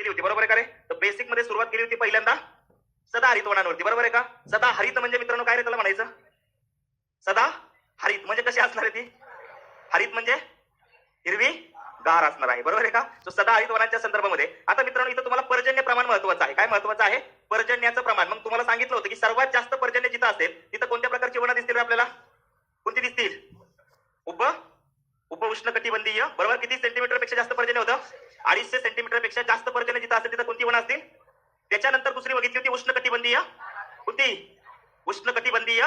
केली होती, बरोबर आहे का रे? तर बेसिक मध्ये सुरुवात केली होती पहिल्यांदा सदाहरित वनांवरती, बरोबर आहे का? सदाहरित म्हणजे मित्रांनो काय रे त्याला म्हणायचं? सदा हरित म्हणजे कशी असणार आहे ती? हरित म्हणजे हिरवी गार असणार आहे, बरोबर आहे का? तो सदा हरित वनांच्या संदर्भामध्ये. आता मित्रांनो इथं तुम्हाला पर्जन्य प्रमाण महत्वाचं आहे. काय महत्वाचं आहे? पर्जन्याचं प्रमाण. मग तुम्हाला सांगितलं होतं की सर्वात जास्त पर्जन्य जिथं असेल तिथं कोणत्या प्रकारची वनं दिसतील आपल्याला? कोणती दिसतील? उप उष्ण कटिबंधीय, बरोबर. किती सेंटीमीटर पेक्षा जास्त पर्जन्य होतं? 250 सेंटीमीटर पेक्षा जास्त पर्जन्य जिथं असेल तिथं कोणती वनं असतील? त्याच्यानंतर दुसरी बघितली होती उष्ण कटिबंधीय. कोणती? उष्ण कटिबंधीय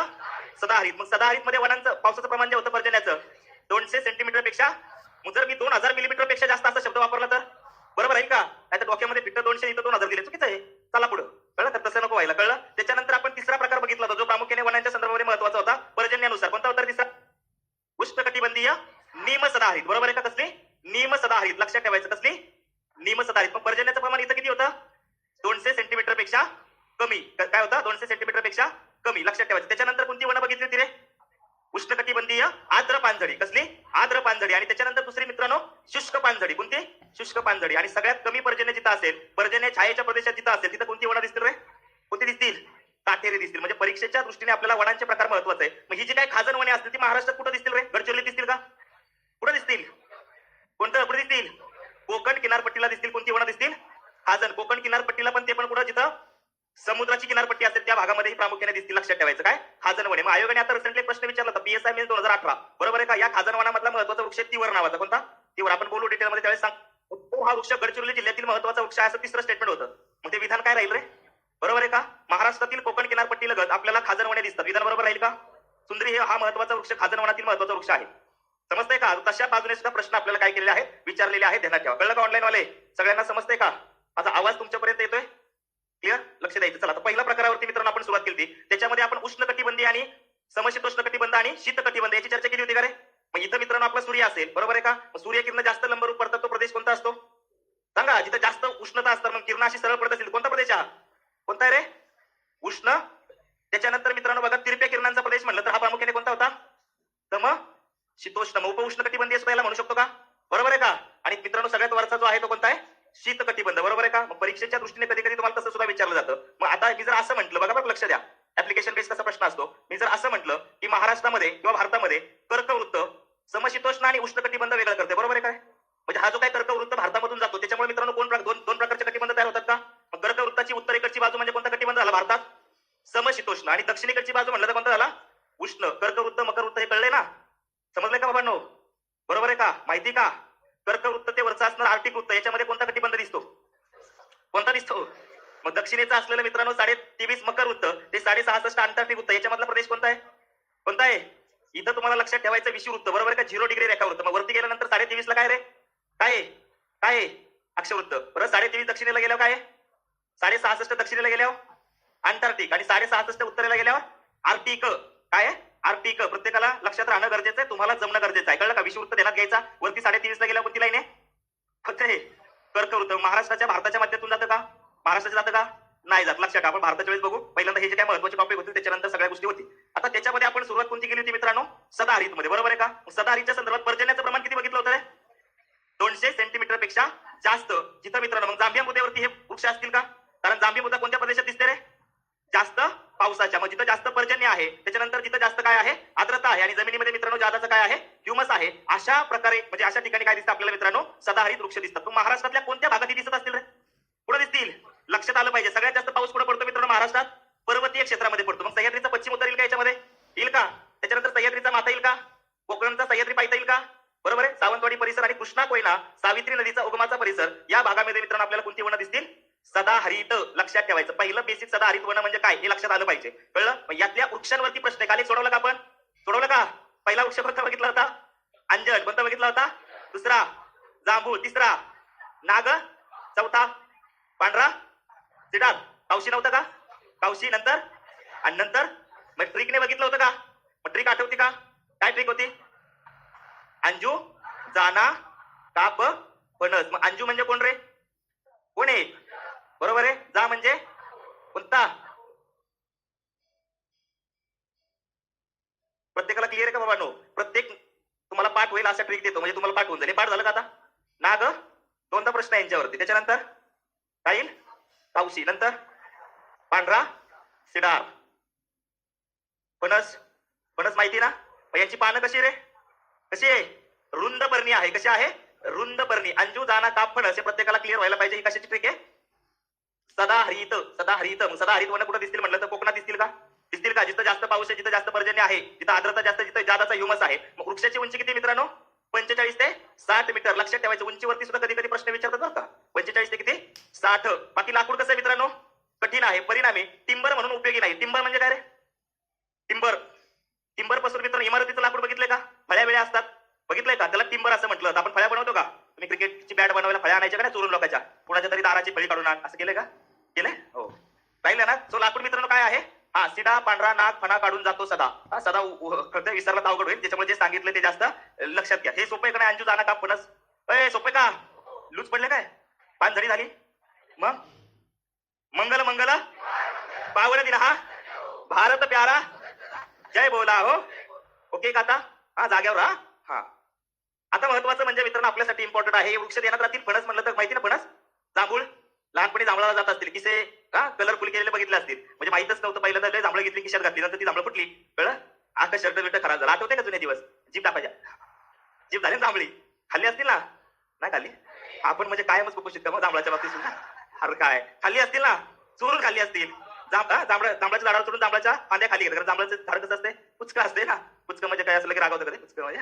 सदाहरित. मग सदाहरित मध्ये वनांचं पावसाचं प्रमाण जे होतं पर्जन्याचं 200 सेंटीमीटर पेक्षा, जर मी 2000 मिलीमीटर पेक्षा जास्त असा शब्द वापरला तर बरोबर आहे का? नाहीतर डोक्यामध्ये फिट 200 इथं 2000 दिले, चुकीचं आहे. चला पुढे, कळलं? तर तसं नको व्हायला, कळलं? त्याच्यानंतर आपण तिसरा प्रकार बघितला होता जो प्रामुख्याने वनांच्या संदर्भामध्ये महत्वाचा होता पर्जन्यानुसार. कोणता होता तिसरा? उष्ण कटिबंधीय निम सदाहरित, बरोबर आहे का? कसली? निम सदाहरित. लक्षात ठेवायचं, कसली? निम सदाहरित. पण पर्जन्याचं प्रमाण इथं किती होतं? 200 सेंटीमीटर पेक्षा कमी. काय होतं? 200 सेंटीमीटर पेक्षा कमी. लक्षात ठेवायचं. त्याच्यानंतर कोणती वनं बघितली होती रे? उष्ण कटिबंधीय आर्द्र पानझडी. कसली? आर्द्र पानझडी. आणि त्याच्यानंतर दुसरी मित्रांनो शुष्क पानझडी. कोणती? शुष्क पानझडी. आणि सगळ्यात कमी पर्जन्य जिथं असेल, पर्जन्य छायेच्या प्रदेशात जिथं असेल तिथं कोणती वनं दिसतील रे? कोणती दिसतील? काटेरी दिसतील. म्हणजे परीक्षेच्या दृष्टीने आपल्याला वनांचे प्रकार महत्वाचे आहे. मग ही जी काही खाजण वने असतील ती महाराष्ट्रात कुठं दिसतील रे? गडचिरोलीत दिसतील का? कुठं दिसतील? कोणतं? कुठे दिसतील? कोकण किनारपट्टीला दिसतील. कोणती वनं दिसतील? खाजण. कोकण किनारपट्टीला पण ते पण कुठं जिथं समुद्राची किनारपट्टी असेल त्या भागामध्ये प्रामुख्याने दिसतील. लक्षात ठेवायचं. काय? खाजण वने. मग आयोगाने आता रिसेंटली प्रश्न विचारला होता PSI मेन्स 2018, बरोबर आहे का? या खाजण वनामधला महत्वाचा वृक्ष तीवर नावाचा. कोणता? तीवर. आपण बोलू डिटेलमध्ये त्यावेळेस सांग. तो हा वृक्ष गडचिरोली जिल्ह्यातील महत्वाचा वृक्ष आहे असं तिसरं स्टेटमेंट होतं. मग ते विधान काय राहील रे? बरोबर आहे का? महाराष्ट्रातील कोकण किनारपट्टी लगत आपल्याला खाजण वने दिसतात. विधान बरोबर राहील का? सुंदरी हे हा महत्वाचा वृक्ष खाजण वनातील महत्वाचा वृक्ष आहे. समजतंय का? तशा बाजूने सुद्धा प्रश्न आपल्याला काय केलेले आहेत? विचारलेले आहेत. ध्यानात ठेवा. कळलं का ऑनलाईन वाले? सगळ्यांना समजतंय का? माझा आवाज तुमच्यापर्यंत येतोय? क्लिअर? लक्ष द्यायचं. चला, तर पहिल्या प्रकारावरती मित्रांनो आपण सुरुवात केली. त्याच्यामध्ये आपण उष्ण कटिबंधी आणि समशीतोष्ण कटिबंध आणि शीत कटिबंध याची चर्चा केली होती का रे? मग इथं मित्रांनो आपला सूर्य असेल, बरोबर आहे का? सूर्यकिरण जास्त लंबरूप पडतात तो प्रदेश कोणता असतो? सांगा. जिथं जास्त उष्णता असतात मग किरण अशी सरळ पडत असेल कोणता प्रदेश हा? कोणता आहे रे? उष्ण. त्याच्यानंतर मित्रांनो बघा तिरप्या किरणांचा प्रदेश म्हणलं तर हा प्रामुख्याने कोणता होता? शीतोष्ण. उप उष्ण कटिबंधीय सुद्धा याला म्हणू शकतो का? बरोबर आहे का? आणि मित्रांनो सगळ्यात वरचा जो आहे तो कोणता आहे? शीत कटिबंध, बरोबर आहे का? मग परीक्षेच्या दृष्टीने कधी कधी तुम्हाला तसं सुद्धा विचारलं जातं. मग आता मी जर असं म्हटलं, बघा बरं लक्ष द्या, ऍप्लिकेशन बेस कसा प्रश्न असतो. मी जर असं म्हटलं की महाराष्ट्रामध्ये किंवा भारतामध्ये कर्कवृत्त समशीतोष्ण आणि उष्ण कटिबंध वेगळं करते, बरोबर आहे काय? म्हणजे हा जो काही कर्कवृत्त भारतामधून जातो त्याच्यामुळे मित्रांनो दोन प्रकारचे कटिबंध तयार होतात का? मग कर्कवृत्ताची उत्तरेकडची बाजू म्हणजे कोणता कटिबंध झाला भारतात? समशीतोष्ण. आणि दक्षिणेकडची बाजू म्हणलं तर कोणता झाला? उष्ण. कर्कवृत्त मकरवृत्त हे कळले ना? समजलंय का बाबांनो? बरोबर आहे का? माहिती का? कर्कवृत्त ते वरचा असणार आर्टिक वृत्त याच्यामध्ये कोणता कटिबंध दिसतो? कोणता दिसतो? मग दक्षिणेचा असलेलं मित्रांनो 23.5 मकर वृत्त ते 66.5 अंटार्क्टिक वृत्त याच्यामधला प्रदेश कोणता आहे? कोणता आहे? इथं तुम्हाला लक्षात ठेवायचं विषुवृत्त, बरोबर आहे का? 0 डिग्री रेखावृत्त. मग वरती गेल्यानंतर 23.5 ला काय रे? काय आहे? काय आहे? अक्षवृत्त. बरोबर. 23.5 दक्षिणेला गेल्यावर काय आहे? 66.5 दक्षिणेला गेल्यावर अंटार्क्टिक. आणि 66.5 उत्तरेला गेल्यावर आर्टिक. काय आहे? आर्टिक. प्रत्येकाला लक्षात राहणं गरजेचं आहे, तुम्हाला जमणं गरजेचं आहे. कळलं का? विषुवृत्त ध्यानात घ्यायचा. वरती 23.5 ला गेल्यावर कोणती लाईन आहे? फक्त हे कर्कवृत्त. महाराष्ट्राच्या भारताच्या मध्यातून जातं का? महाराष्ट्राचं जातं का? नाही जात. लक्षात. आपण भारताच्या वेळेस बघू. पहिल्यांदा हे जे काही महत्वाचे टॉपिक होते त्याच्यानंतर सगळ्या गोष्टी होती. आता त्याच्यामध्ये आपण सुरुवात कोणती केली होती मित्रांनो? सदाहरित मध्ये, बरोबर आहे का? सदाहरितच्या संदर्भात पर्जन्याचं प्रमाण किती बघितलं होतं रे? 200 सेंटीमीटर पेक्षा जास्त. जिथं मित्रांनो मग जांभिया मुद्द्यावरती हे वृक्ष असतील का? कारण जांभिया मुद्दा कोणत्या प्रदेशात दिसते रे? जास्त पावसाच्या. मग जिथं जास्त पर्जन्य आहे त्याच्यानंतर जिथं जास्त काय आहे? आर्द्रता आहे. आणि जमिनीमध्ये मित्रांनो जादाचं काय आहे? ह्युमस आहे. अशा प्रकारे म्हणजे अशा ठिकाणी काय दिसतं आपल्याला मित्रांनो? सदाहरित वृक्ष दिसतात. मग महाराष्ट्रातल्या कोणत्या भागात दिसत असतील रे? कुठे दिसतील? लक्षात आलं पाहिजे. सगळ्यात जास्त पाऊस कुठे पडतो मित्रांनो? महाराष्ट्रात पर्वतीय क्षेत्रामध्ये पडतो. मग सह्याद्रीचा पश्चिम उत्तर येईल का याच्यामध्ये? येईल का? त्याच्यानंतर सह्याद्रीचा माथा येईल का? कोकणचा सह्याद्री पायथा येईल का? बरोबर आहे. सावंतवाडी परिसर आणि कृष्णा कोयना सावित्री नदीचा उगमाचा परिसर या भागामध्ये मित्रांनो आपल्याला कोणती वनं दिसतील? सदाहरित. लक्षात ठेवायचं. पहिलं बेसिक सदाहरित वनं म्हणजे काय हे लक्षात आलं पाहिजे. कळलं? मग यातल्या वृक्षांवरती प्रश्न काल सोडवला का आपण? सोडवलं का? पहिला वृक्ष कोणता बघितला होता? अंजन. कोणता बघितला होता? दुसरा जांभूळ. तिसरा नाग. चौथा पांढरा सिडार. कावशी नव्हतं का? कावशी. नंतर आणि नंतर मग ट्रिकने बघितलं होतं का? मग ट्रिक आठवती का? काय ट्रिक होती? अंजू जाना काप फणस. मग अंजू म्हणजे कोण रे? कोण आहे? बरोबर आहे. जा म्हणजे कोणता? प्रत्येकाला क्लिअर आहे का बाबांनो? प्रत्येक तुम्हाला पाठ होईल असा ट्रिक देतो म्हणजे तुम्हाला पाठ होऊन जाईल. पाठ झालं का आता? नाग. दोनदा प्रश्न आहे यांच्यावरती. त्याच्यानंतर टाईल तावशी, नंतर पांढरा सिडार, फणस, फणस माहिती ना? मग याची पानं कशी रे? कशी आहे? रुंद पर्णी आहे. कशी आहे? रुंद पर्णी. अंजू दाना काप फणस हे प्रत्येकाला क्लिअर व्हायला पाहिजे. ही कशाची ट्रिक आहे? सदाहरित. सदाहरित. मग सदाहरित वन कुठं दिसतील म्हटलं तर कोकणात दिसतील का? दिसतील का? जिथं जास्त पाऊस आहे, जिथं जास्त पर्जन्य आहे, जिथं आर्द्रता जास्त, जिथं जादाचा ह्युमस आहे. मग वृक्षाची उंची किती मित्रांनो? 45 ते 60 मीटर. लक्षात ठेवायचं. उंचीवरती सुद्धा कधी कधी प्रश्न विचारतात बरं का. 45 ते किती? 60. बाकी लाकूड कसं आहे मित्रांनो? कठीण आहे, परिणामी टिंबर म्हणून उपयोगी नाही. टिंबर म्हणजे काय रे? टिंबर. टिंबर पासून मित्रांनो इमारतीचं लाकूड बघितलंय का? फळ्या वेळ्या असतात, बघितलंय का? त्याला टिंबर असं म्हटलं. आपण फळ्या बनवतो का? तुम्ही क्रिकेटची बॅट बनवायला फळ्या आणायच्या का नाही चोरून लोकांच्या? कुणाच्या तरी दाराची फळी काढून आण, असं केलंय का? केलंय? हो. राहिलं ना? तो लाकूड मित्रांनो काय आहे? हा, सिडा पांढरा नाग फणा काढून जातो सदा. हा, सदा विसरला तर अवघड होईल. त्याच्यामुळे जे सांगितलं ते जास्त लक्षात घ्या. हे सोपं आहे का नाही? अंजू दाना काप फणस. सोपे का? लूज पडले काय? पाच झडी झाली. मग मंगल मंगल पावन दिन हा भारत प्यारा जय बोला हो. ओके का? आता हा जाग्यावर हा. हा, आता महत्वाचं म्हणजे मित्रांनो आपल्यासाठी इम्पॉर्टंट आहे. वृक्ष देण्यात राहतील. फणस म्हणलं तर माहिती ना? फणस, जांभूळ. लहानपणी जांभळाला जात असतील, किसे हा कलरफुल केलेले बघितले असतील. म्हणजे माहितच नव्हतं. पहिल्यांदा लय जांभळं घेतली, खिशात घातली, नंतर ती जांभळं फुटली. कळलं? आता शर्ट बिर्ट खराब झाला. आठवते का जुने दिवस? जीप टाकायच्या. जीप झाली ना जांभळी. खाल्ली असतील ना? नाही खाल्ली? आपण म्हणजे कायमच कुपोषित का मग जांभळाच्या बाबतीत सुद्धा? अरे काय खाल्ली असतील ना? चोरून खाल्ली असतील. जांभळाच्या झाडावर चढून जांभळाच्या फांद्या खाली घेतात. जांभळाचं झाड कसं असते? पुचका असते ना. पुचका म्हणजे काय असलं की रागवतं कधी? पुचका म्हणजे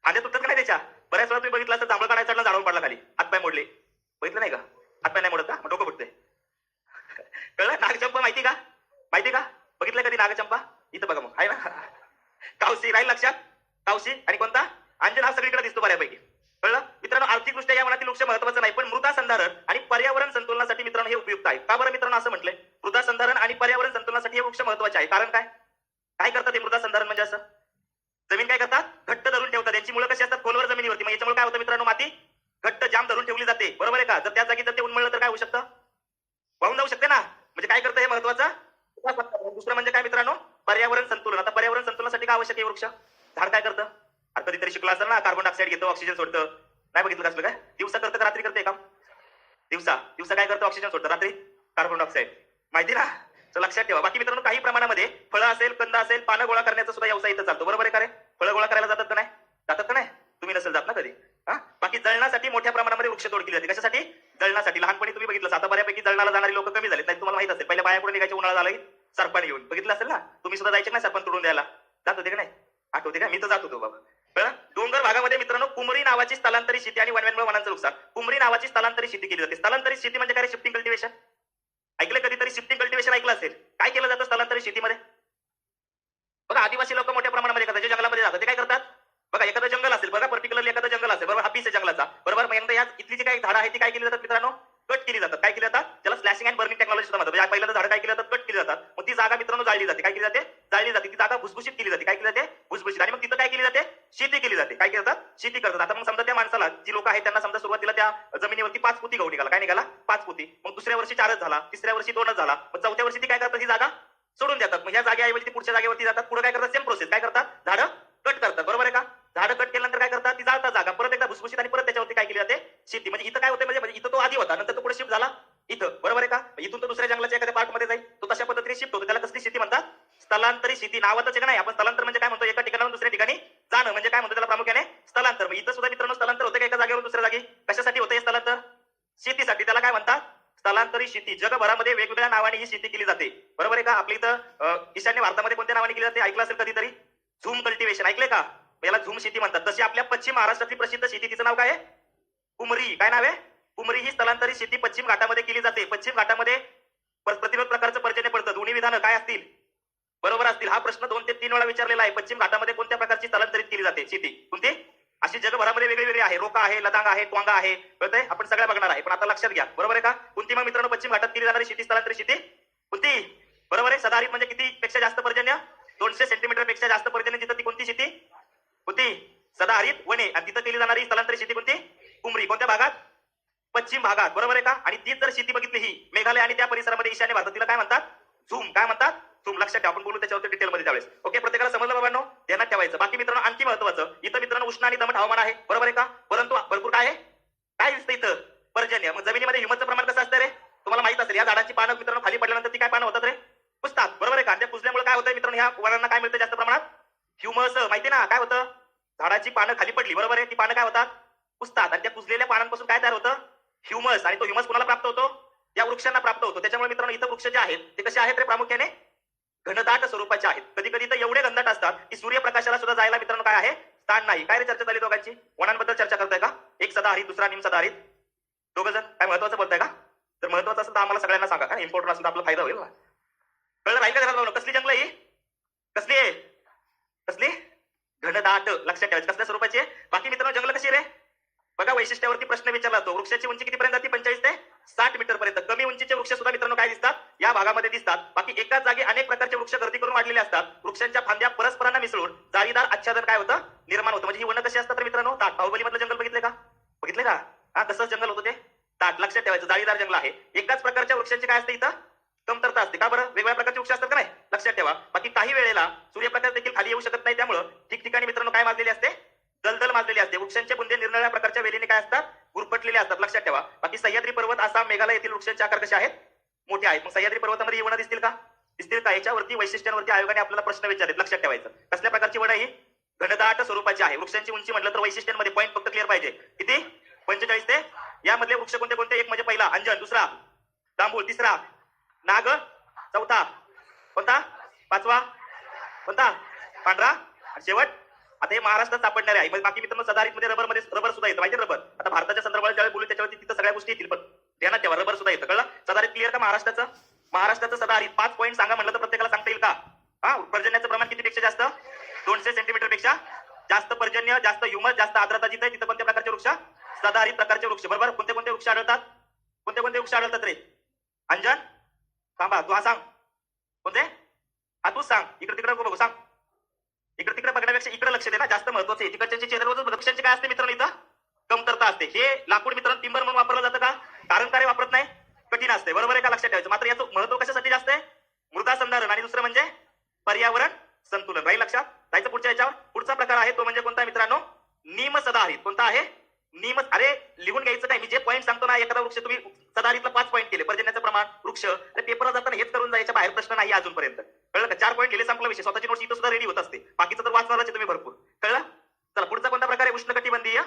फांद्या तुटतात का नाही त्याच्या? बऱ्याच वेळा तुम्ही बघितलं असं जांभळ काढायला चढला, झाडावून पडला खाली, हातपाय मोडले. बघितलं नाही का? हातपाय नाही मोडत का? मग डोकं फुटते. कळलं? नागचंपा माहिती का? माहिती का? बघितलं कधी नागचंपा? इथं बघा मग आहे ना. कावशी राहील लक्षात. कावशी आणि कोणता? अंजन हा सगळीकडे दिसतो बऱ्यापैकी. कळलं मित्रांनो? आर्थिकदृष्ट्या या वनातील वृक्ष महत्वाचं नाही, पण मृदा संधारण आणि पर्यावरण संतुलनासाठी मित्रांनो हे उपयुक्त आहे. का बरं मित्रांनो असं म्हटलंय? मृदा संधारण आणि पर्यावरण संतुलनासाठी हे वृक्ष महत्वाचे आहे. कारण काय? काय करतात हे मृदा संधारण म्हणजे? असं जमीन काय करतात? घट्ट धरून ठेवतात. यांची मुळं कशी असतात? खोलवर जमिनीवरती. मग याच्यामुळे काय होतं मित्रांनो? माती घट्ट जाम धरून ठेवली जाते. बरोबर आहे का? जर त्या जागी जर ते उन्मळलं तर काय होऊ शकतं? वाहून जाऊ शकते ना. म्हणजे काय करतं हे महत्वाचं. दुसरं म्हणजे काय मित्रांनो? पर्यावरण संतुलन. आता पर्यावरण संतुलनासाठी काय आवश्यक आहे वृक्ष? झाड काय करतं? कधीतरी शिकला असेल ना, कार्बन डायऑक्साईड घेतो, ऑक्सिजन सोडतं. नाही बघितलं कसलं काय? दिवसा करतं का रात्री करते काम? दिवसा. दिवसा काय करतं? ऑक्सिजन सोडतं, रात्री कार्बन डायऑक्साईड. माहिती ना? तर लक्षात ठेवा. बाकी मित्रांनो काही प्रमाणामध्ये फळं असेल, कंद असेल, पानं गोळा करण्याचा सुद्धा व्यवसाय इथं चालतो. बरोबर आहे का रे? फळं गोळा करायला जातात का नाही? जातात का नाही? तुम्ही नसेल जात ना कधी. हा, बाकी जळणासाठी मोठ्या प्रमाणामध्ये वृक्षतोड केली जाते. कशासाठी? जळणासाठी. लहानपणी तुम्ही बघितलं, आता बऱ्यापैकी जळणाला जाणारी लोक कमी झालेत. नाही तुम्हाला माहित असेल, पहिल्या बाया पुढे निघायचे, उन्हाळा झाला सरपण घेऊन. बघितलं असेल ना? तुम्ही सुद्धा जायचे नाही सरपण तोडून द्यायला? जात होते का नाही? आठवते का? मी तर जात होतो बाबा. डोंगर भागामध्ये मित्रांनो कुमरी नावाची स्थलांतरित शेती आणि वनव्यांमुळे वनांचं नुकसान. कुमरी नावाची स्थलांतरित शेती केली जाते. स्थलांतरित शेती म्हणजे काय? Shifting cultivation. ऐकलं कधीतरी? शिफ्टिंग कल्टिवेशन ऐकलं असेल. काय केलं जातं स्थलांतरित शेतीमध्ये? बघा आदिवासी लोक मोठ्या प्रमाणामध्ये करतात. जे जंगलामध्ये जातात ते काय करतात? बघा एखादं जंगल असेल, बघा पर्टिक्युलरली एखादं जंगल असेल, बरोबर, हा पीस आहे जंगलाचा, बरोबर. मग एकदा या इथली जी काही झाडं आहेत ती काय केली जातात मित्रांनो? कट केली जातात. काय केली जातात? त्याला स्लॅशिंग अँड बर्निंग टेक्नॉलॉजी सुद्धा म्हणतात. म्हणजे पहिल्यांदा झाडं काय केली जातात? कट केली जातात. मग ती जागा मित्रांनो जाळली जाते. काय केली जाते? जाळली जाते. ती जागा भुसभुशीत केली जाते. काय केली जाते? भुसभुशीत. आणि मग तिथं काय केली जाते? शेती केली जाते. काय केली जातात? शेती करतात. आता मग समजा त्या माणसाला, जी लोक आहेत त्यांना समजा सुरुवातीला त्या जमिनीवरती 5 पोती गहू निघाला. काय निघाला? 5 पोती. मग दुसऱ्या वर्षी 4च झाला, तिसऱ्या वर्षी 2च झाला. मग चौथ्या वर्षी ती काय करतात? ही जागा सोडून देतात. मग ह्या जागेऐवजी ती पुढच्या जागेवरती जातात. पुढे काय करतात? Same process. काय करतात? झाडं कट करतात. बरोबर आहे का? झाडं कट केल्यानंतर काय करतात? ती जाळतात जागा, परत एकदा भुसभुशीत, आणि परत त्याच्यावरती काय केली जाते? शेती. म्हणजे इथं काय होतं? म्हणजे इथं तो आधी होता, नंतर तो पुढे शिफ्ट झाला इथं. बरोबर आहे का? इथून तो दुसऱ्या जंगलाच्या एखाद्या पार्ट मध्ये जाईल, तो तशा पद्धतीने शिफ्ट होतो. त्याला कसली शेती म्हणतात? स्थलांतरित शेती. नावातच आहे का नाही? आपण स्थलांतर म्हणजे काय म्हणतो? एका ठिकाणाहून दुसऱ्या ठिकाणी जाणं म्हणजे काय म्हणतो त्याला प्रामुख्याने? स्थलांतर. मग इथं सुद्धा मित्रांनो स्थलांतर होते का एका जागेवरून दुसऱ्या जागी? कशासाठी होतं हे स्थलांतर? शेतीसाठी. त्याला काय म्हणतात? स्थलांतरित शेती. जगभरामध्ये वेगवेगळ्या नावाने ही शेती केली जाते. बरोबर आहे का? आपल्या इथं ईशान्य भारतामध्ये कोणत्या नावाने केली जाते? ऐकलं असेल कधीतरी? Zoom cultivation. ऐकले का? याला झूम शेती म्हणतात. तशी आपल्या पश्चिम महाराष्ट्रातली प्रसिद्ध शेती, तिचं नाव काय आहे? कुमरी. काय नाव आहे? कुमरी. ही स्थलांतरित शेती पश्चिम घाटामध्ये केली जाते. पश्चिम घाटामध्ये प्रतिरोध प्रकारचं पर्जन्य पडतं. दोन्ही विधानं काय असतील? बरोबर असतील. हा प्रश्न 2 ते 3 वेळा विचारलेला आहे. पश्चिम घाटामध्ये कोणत्या प्रकारची स्थलांतरित केली जाते शेती? कोणती? अशी जगभरामध्ये वेगळी आहे. रोका आहे, लदांग आहे, ट्वांगा आहे. कळतंय? आपण सगळ्या बघणार आहे, पण आता लक्षात घ्या. बरोबर आहे का? कोणती मग मित्रांनो पश्चिम घाटात केली जाणारी शेती, स्थलांतरित शेती कोणती? बरोबर आहे. सदाहरित म्हणजे किती पेक्षा जास्त पर्जन्य? 200 सेंटीमीटर पेक्षा जास्त पर्जन्य. तिथं ती कोणती शेती? कोणती? सदाहरित वने. आणि तिथं केली जाणारी स्थलांतरित शेती कोणती? कुमरी. कोणत्या भागात? पश्चिम भागात. बरोबर आहे का? आणि तीच जर शेती बघितली ही मेघालय आणि त्या परिसरामध्ये ईशान्य भारतात, तिला काय म्हणतात? झूम. काय म्हणतात? झूम. लक्षात ठेवा. आपण बोलू त्याच्यावरती डिटेलमध्ये त्यावेळेस. ओके, प्रत्येकाला समजलं बाबांनो? ध्यानात ठेवायचं. बाकी मित्रांनो आणखी महत्वाचं, इथं मित्रांनो उष्ण आणि दमट हवामान आहे. बरोबर आहे का? परंतु भरपूर काय आहे? काय दिसतं इथं? पर्जन्य. मग जमिनीमध्ये ह्युमसचं प्रमाण कसं असतं रे? या झाडाची पानं मित्रांनो खाली पडल्यानंतर ती काय पानं होतात रे? कुजतात. बरोबर आहे का? त्या कुजल्यामुळे काय होतंय मित्रांनो, ह्या वनांना काय मिळतं जास्त प्रमाणात? ह्युमस. माहिती ना काय होतं? झाडाची पानं खाली पडली, बरोबर आहे, ती पानं काय होतात? कुजतात. आणि त्या कुजलेल्या पानांपासून काय तयार होतं? ह्युमस. आणि तो ह्युमस कोणाला प्राप्त होतो? या वृक्षांना प्राप्त होतो. त्याच्यामुळे मित्रांनो इथं वृक्ष जे आहेत ते कसे आहेत रे? प्रामुख्याने घनदाट स्वरूपाचे आहेत. कधी कधी तर एवढे घनदाट असतात की सूर्यप्रकाशाला सुद्धा जायला मित्रांनो काय आहे? स्थान नाही. काय रे चर्चा झाली दोघांची? वनांबद्दल चर्चा करताय का? एक सदाहरित, दुसरा निम सदाहरित. दोघ जण काय महत्वाचं बोलताय का? तर महत्वाचं असेल तर आम्हाला सगळ्यांना सांगा. काय इम्पॉर्टंट असेल तर आपला फायदा होईल. कळलं? राहील का घरात भाऊ? कसली जंगल ही? कसली आहे? कसली? घनदाट. लक्षात ठेवायचं कसल्या स्वरूपाची आहे. बाकी मित्रांनो जंगल कशी रे? बघा वैशिष्ट्यावरती प्रश्न विचारला तो. वृक्षाची उंची कितीपर्यंत जाते? 45 ते 60 मीटर पर्यंत. कमी उंचीचे वृक्ष सुद्धा मित्रांनो काय दिसतात? या भागामध्ये दिसतात. बाकी एकाच जागी अनेक प्रकारचे वृक्ष गर्दी करून वाढलेले असतात. वृक्षांच्या फांद्या परस्परांना मिसळून जाळीदार आच्छादन काय होतं? निर्माण होतं. म्हणजे ही वनं कशी असतात तर मित्रांनो? दाट. बाहुबली मधलं जंगल बघितले का? बघितले का? हा तसंच जंगल होतं ते दाट. लक्षात ठेवायचं जाळीदार जंगल आहे. एकाच प्रकारच्या वृक्षांची काय असते इथं? कमतरता असते. का बरं? वेगवेगळ्या प्रकारचे वृक्ष असतात का नाही? लक्षात ठेवा. बाकी काही वेळेला सूर्यप्रकाश देखील खाली येऊ शकत नाही, त्यामुळं ठिकठिकाणी मित्रांनो काय माजलेली असते? दलदल माजलेली असते. वृक्षांचे बुंदे निरनिराळ्या प्रकारच्या वेलीने काय असतात? गुरफटलेले असतात. लक्षात ठेवा. बाकी सह्याद्री पर्वत, आसाम, मेघालय येथील वृक्षांचे आकार कसे आहेत? मोठे आहेत. मग सह्याद्री पर्वतामध्ये ही वनं दिसतील का? दिसतील का? याच्यावरती वैशिष्ट्यांवरती आयोगाने आपल्याला प्रश्न विचारलेत. लक्षात ठेवायचं. कसल्या प्रकारची वनं ही? घनदाट स्वरूपाची आहे. वृक्षांची उंची म्हटलं तर वैशिष्ट्यांमध्ये पॉईंट फक्त क्लिअर पाहिजे. किती? 45 ते. यामधले वृक्ष कोणते कोणते? एक म्हणजे पहिला अंजन, दुसरा जांभूळ, तिसरा नाग, चौथा कोणता? पाचवा कोणता? पांढरा, आणि शेवट आता हे महाराष्ट्रात सापडणारे आहे. बाकी मित्रांनो सदाहरित मध्ये रबर सुद्धा येतं. माहिती रबर? आता भारताच्या संदर्भात ज्यावेळी बोलू त्याच्यावरती तिथं सगळ्या गोष्टी येतील, पण ध्यानात ठेवा रबर सुद्धा येतं. कळलं? सदाहरित क्लिअर का? महाराष्ट्राचं सदाहरित 5 पॉईंट सांगा म्हटलं तर प्रत्येकाला सांगता येईल का? हा पर्जन्याचं प्रमाण किती पेक्षा जास्त? 200 सेंटीमीटर पेक्षा जास्त पर्जन्य, जास्त ह्युमस, जास्त आर्द्रता जिथे तिथं कोणत्या प्रकारचे वृक्ष? सदाहरित प्रकारचे वृक्ष. बरोबर? कोणते कोणते वृक्ष आढळतात? कोणते कोणते वृक्ष आढळतात रे? अंजन, थांबा तू हा सांग. कोणते? हा तूच सांग. इकडे तिकडे बघू सांग. इकडे तिकडे बघण्यापेक्षा इकडे लक्ष दे ना, जास्त महत्वाचं आहे. तिकडच्या चेहऱ्यावर वृक्षांची काय असते मित्रांनो? इथं कमतरता असते. हे लाकूड मित्रांनो टिंबर म्हणून वापरलं जातं का? कारण कार्य वापरत नाही, कठीण असते. बरोबर आहे का? लक्षात ठेवायचं. मात्र याचं महत्व कशासाठी जास्त आहे? मृदा संधारण आणि दुसरं म्हणजे पर्यावरण संतुलन. राहील लक्षात. जायचं पुढच्या याच्यावर. पुढचा प्रकार आहे तो म्हणजे कोणता मित्रांनो? निम सदाहरित. कोणता आहे? निम. अरे लिहून घ्यायचं काय? मी जे पॉईंट सांगतो ना, एखादा वृक्ष तुम्ही सदाहरितला 5 पॉईंट केले, पर्जन्याचं प्रमाण, वृक्ष, पेपरला जाताना हेच करून जायच्या बाहेर प्रश्न नाही अजूनपर्यंत. कळलं का? 4 पॉईंट लिहिले, संपला विषय. स्वतःची नोट्स इथं सुद्धा रेडी होत असते. बाकीचं तर वाचणारच तुम्ही भरपूर. कळलं? चला पुढचा कोणता प्रकार आहे? उष्णकटिबंधीय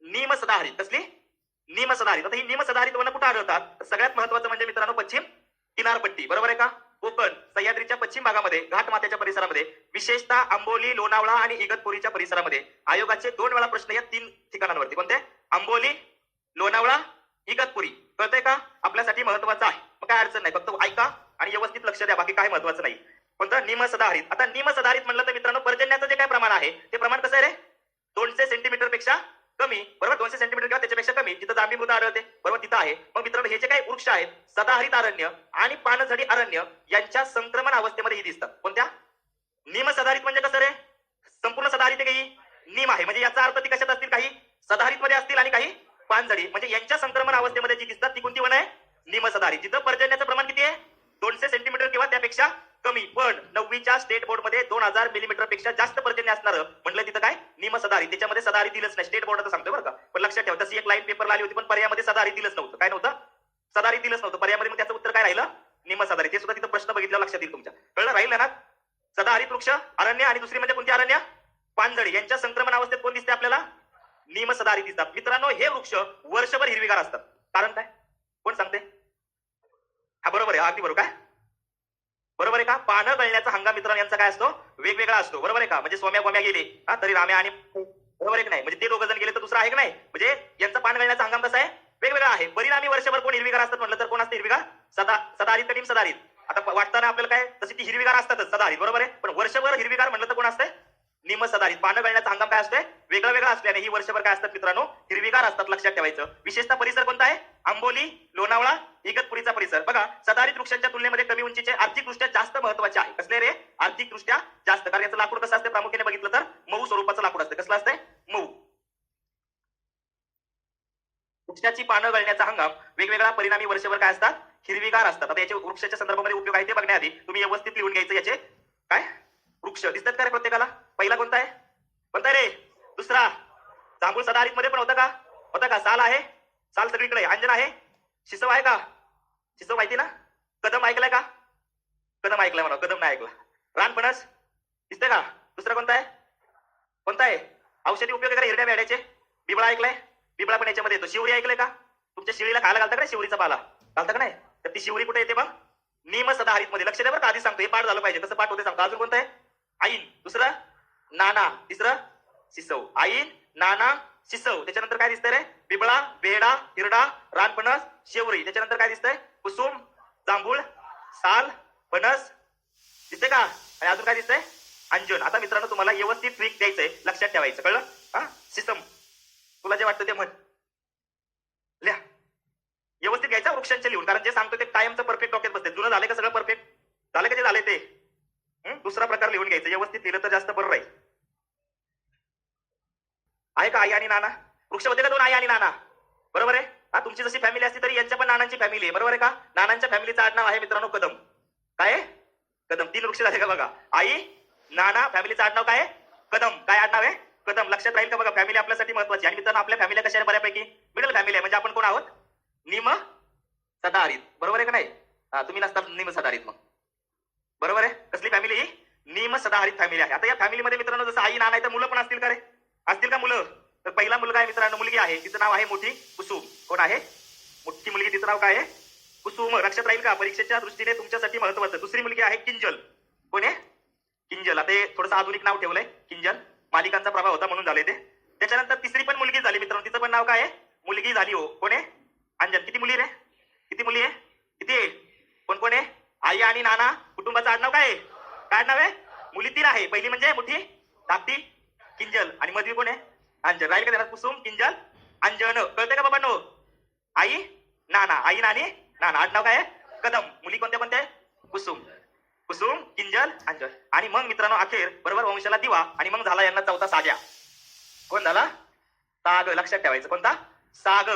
निम सदाहरित. कसली? निम सदाहरित. आता ही निम सदाहरित वनं कुठे आढळतात? सगळ्यात महत्वाचं म्हणजे मित्रांनो पश्चिम किनारपट्टी. बरोबर आहे का? कोकण, सह्याद्रीच्या पश्चिम भागामध्ये, घाटमाथ्याच्या परिसरामध्ये, विशेषतः आंबोली, लोणावळा आणि इगतपुरीच्या परिसरामध्ये. आयोगाचे 2 वेळा प्रश्न या 3 ठिकाणांवरती. कोणते? आंबोली, लोणावळा, इगतपुरी. कळतंय का? आपल्यासाठी महत्वाचं आहे. मग काय अडचण नाही, फक्त ऐका आणि व्यवस्थित लक्ष द्या. बाकी काय महत्वाचं नाही. कोणतं? निम सदाहरित. आता निम सदाहरित म्हणलं तर मित्रांनो पर्जन्याचं जे काय प्रमाण आहे ते प्रमाण कसं आहे रे? 200 सेंटीमीटर पेक्षा कमी. बरोबर? 200 सेंटीमीटर किंवा त्याच्यापेक्षा कमी. जिथं जांभी मृदा आढळते, बरोबर, तिथं आहे. मग मित्रांनो हे जे काही वृक्ष आहेत सदाहरित अरण्य आणि पानझडी अरण्य यांच्या संक्रमण अवस्थेमध्ये ही दिसतात. कोणत्या? निम सदाहरित म्हणजे कसं रे? संपूर्ण सदाहरित आहे काही निम आहे. म्हणजे याचा अर्थ ती कशात असतील? काही सदाहरित मध्ये असतील आणि काही पानझडी. म्हणजे यांच्या संक्रमण अवस्थेमध्ये जी दिसतात ती कोणती वन आहे? निम सदाहरित. जिथं पर्जन्याचं प्रमाण किती आहे? 200 सेंटीमीटर किंवा त्यापेक्षा कमी. पण 9वीच्या स्टेट बोर्ड मध्ये 2000 मिलीमीटर पेक्षा जास्त पर्जन्य असणार म्हटलं तिथं काय? निम सदाहरित. त्याच्यामध्ये सदाहरित दिलंच नाही. स्टेट बोर्डाचं सांगतोय बरं का. पण लक्षात ठेवा तशी एक लाईन पेपरला आली होती, पण पर्यायामध्ये सदाहरित दिलंच नव्हतं. काय नव्हतं? सदाहरित दिलंच नव्हतं पर्यायामध्ये. मग त्याचं उत्तर काय राहिलं? निम सदाहरित. हे सुद्धा तिथं प्रश्न बघितल्यावर लक्षात येईल तुमच्या. कळलं? राहिलं ना? सदाहरित वृक्ष अरण्य आणि दुसरी म्हणजे कोणती अरण्य? पानझडी. यांच्या संक्रमण अवस्थेत कोण दिसते आपल्याला? निम सदाहरित दिसतात. मित्रांनो हे वृक्ष वर्षभर हिरवीगार असतात. कारण काय? कोण सांगते? हा बरोबर आहे. अगदी बरोबर. काय बरोबर आहे का? पानं गळण्याचा हंगाम मित्रांनो यांचा काय असतो? वेगवेगळा असतो. बरोबर आहे का? म्हणजे सोम्या गोम्या गेले तरी राम्या आणि बरोबर आहे की नाही? म्हणजे ते 2 जण गेले तर दुसरा आहे की नाही? म्हणजे यांचा पान गळण्याचा हंगाम कसा आहे? वेगवेगळा आहे. परिणामी वर्षभर कोण हिरवीगार असतात म्हटलं तर कोण असते हिरवीगार? सदाहरित का निम सदाहरित? आता वाटताना आपल्याला काय तशी ती हिरवीगार असतातच सदाहरित. बरोबर आहे. पण वर्षभर हिरवीगार म्हटलं तर कोण असते? निम सदाहरित. पानं गळण्याचा हंगाम काय असते? वेगळा वेगळा असल्याने ही वर्षभर काय असतात मित्रांनो? हिरवीगार असतात. लक्षात ठेवायचं. विशेषतः परिसर कोणता आहे? आंबोली, लोणावळा, इगतपुरीचा परिसर. बघा सदाहरित वृक्षांच्या तुलनेमध्ये कमी उंचीचे आर्थिकदृष्ट्या जास्त महत्वाचे आहे. कसले रे? आर्थिकदृष्ट्या जास्त. कारण याचं लाकूड कसं असते? प्रामुख्याने बघितलं तर मऊ स्वरूपाचं लाकूड असते. कसलं असते? मऊ. वृक्षाची पानं गळण्याचा हंगाम वेगवेगळा, परिणामी वर्षभर काय असतात? हिरवीगार असतात. आता याचे वृक्षाच्या संदर्भामध्ये उपयोग आहे ते बघण्याआधी तुम्ही व्यवस्थित लिहून घ्यायचं. याचे काय वृक्ष दिसतात का रे प्रत्येकाला? पहिला कोणता आहे? कोणता रे? दुसरा जांभूळ सदाहरित मध्ये पण होता का? होता का? साल आहे. साल सगळीकडे. अंजन आहे. शिसव आहे का? शिसव माहिती ना? कदम ऐकलाय का? कदम ऐकलाय म्हणा, कदम नाही ऐकला. रानफणस दिसतंय का? दुसरा कोणता आहे? कोणता आहे? औषधी उपयोग आहे का हिरड्या बेड्याचे? बिबळा ऐकलाय? बिबळा पण याच्यामध्ये येतो. शिवरी ऐकलंय का? तुमच्या शिळीला खायला घालता का शिवरीचा पाला? घालता का नाही? तर ती शिवरी कुठे येते मग? निम सदाहरित मध्ये. लक्ष द्या बरं का, आधी सांगतो, हे पाठ झालं पाहिजे. कसं पाठ होते सांगतो. अजून कोणतं आहे? आईन. दुसरं नाना. तिसरं शिसव. आईन, नाना, शिसव. त्याच्यानंतर काय दिसतंय रे? बिबळा, बेडा, हिरडा, रानफणस, शेवरी. त्याच्यानंतर काय दिसतंय? कुसुम, जांभूळ, साल, फणस. दिसते का? आणि अजून काय दिसतंय? अंजन. आता मित्रांनो तुम्हाला व्यवस्थित ट्रिक द्यायचंय, लक्षात ठेवायचं, कळलं? हा, सिसम. तुला जे वाटतं ते म्हण, लिहा. व्यवस्थित घ्यायचा वृक्षांचे लिहून, कारण जे सांगतो ते कायमचं परफेक्ट डोक्यात बसते. जुनं झालं का सगळं परफेक्ट? झालं का जे झालंय ते? दुसरा प्रकार लिहून घ्यायचं, व्यवस्थित लिहिलं तर जास्त बरं राहील. आहे का आई आणि नाना? वृक्ष होते का दोन, आई आणि नाना? बरोबर आहे. हा, तुमची जशी फॅमिली असती तरी यांच्या पण नानांची फॅमिली आहे, बरोबर आहे का? नानांच्या फॅमिलीचं आडनाव आहे मित्रांनो कदम. काय आहे? कदम. 3 वृक्ष झाले का बघा? आई, नाना, फॅमिलीचं आडनाव काय आहे? कदम. काय आडनाव आहे? कदम. लक्षात राहील का बघा? फॅमिली आपल्यासाठी महत्वाची. आणि मित्रांनो आपल्या फॅमिली कशा आहे? बऱ्यापैकी मिडल फॅमिली आहे. म्हणजे आपण कोण आहोत? निम सदाहरित. बरोबर आहे का नाही? हा, तुम्ही नसता निम सदाहरित मग. बरोबर आहे. कसली फॅमिली ही? निम सदाहरित फॅमिली आहे. आता या फॅमिलीमध्ये मित्रांनो जसं आई नाना आहे तर मुलं पण असतील का रे? असतील का मुलं? तर पहिला मुलगा आहे मित्रांनो, मुलगी आहे, तिचं नाव आहे मोठी कुसुम. कोण आहे? मोठी मुलगी, तिचं नाव काय आहे? कुसुम. लक्षात राहील का? परीक्षेच्या दृष्टीने तुमच्यासाठी महत्वाचं. दुसरी मुलगी आहे किंजल. कोण आहे? किंजल. आता हे थोडंसं आधुनिक नाव ठेवलंय किंजल, मालिकांचा प्रभाव होता म्हणून झाले ते. त्याच्यानंतर तिसरी पण मुलगी झाली मित्रांनो, तिचं पण नाव काय आहे? मुलगी झाली हो. कोण आहे? अंजन. किती मुली रे? किती मुली आहे? किती आहे? कोण कोण आहे? आई आणि नाना. कुटुंबाचं आडनाव काय आहे? काय नाव आहे? मुली 3 आहे. पहिली म्हणजे मोठी धाकटी किंजल, आणि मधली कोण आहे? अंजन. राहील का त्याला? कुसुम, किंजल, अंजन. कळतंय का बाबांनो? आई, नाना. आई, नानी, नाना. आडनाव काय आहे? कदम. मुली कोणत्या कोणत्या? कुसुम, कुसुम, किंजल, अंजन. आणि मग मित्रांनो अखेर बरोबर वंशाला दिवा, आणि मग झाला यांना चौथा साग्या. कोण झाला? साग. लक्षात ठेवायचं. कोणता? साग.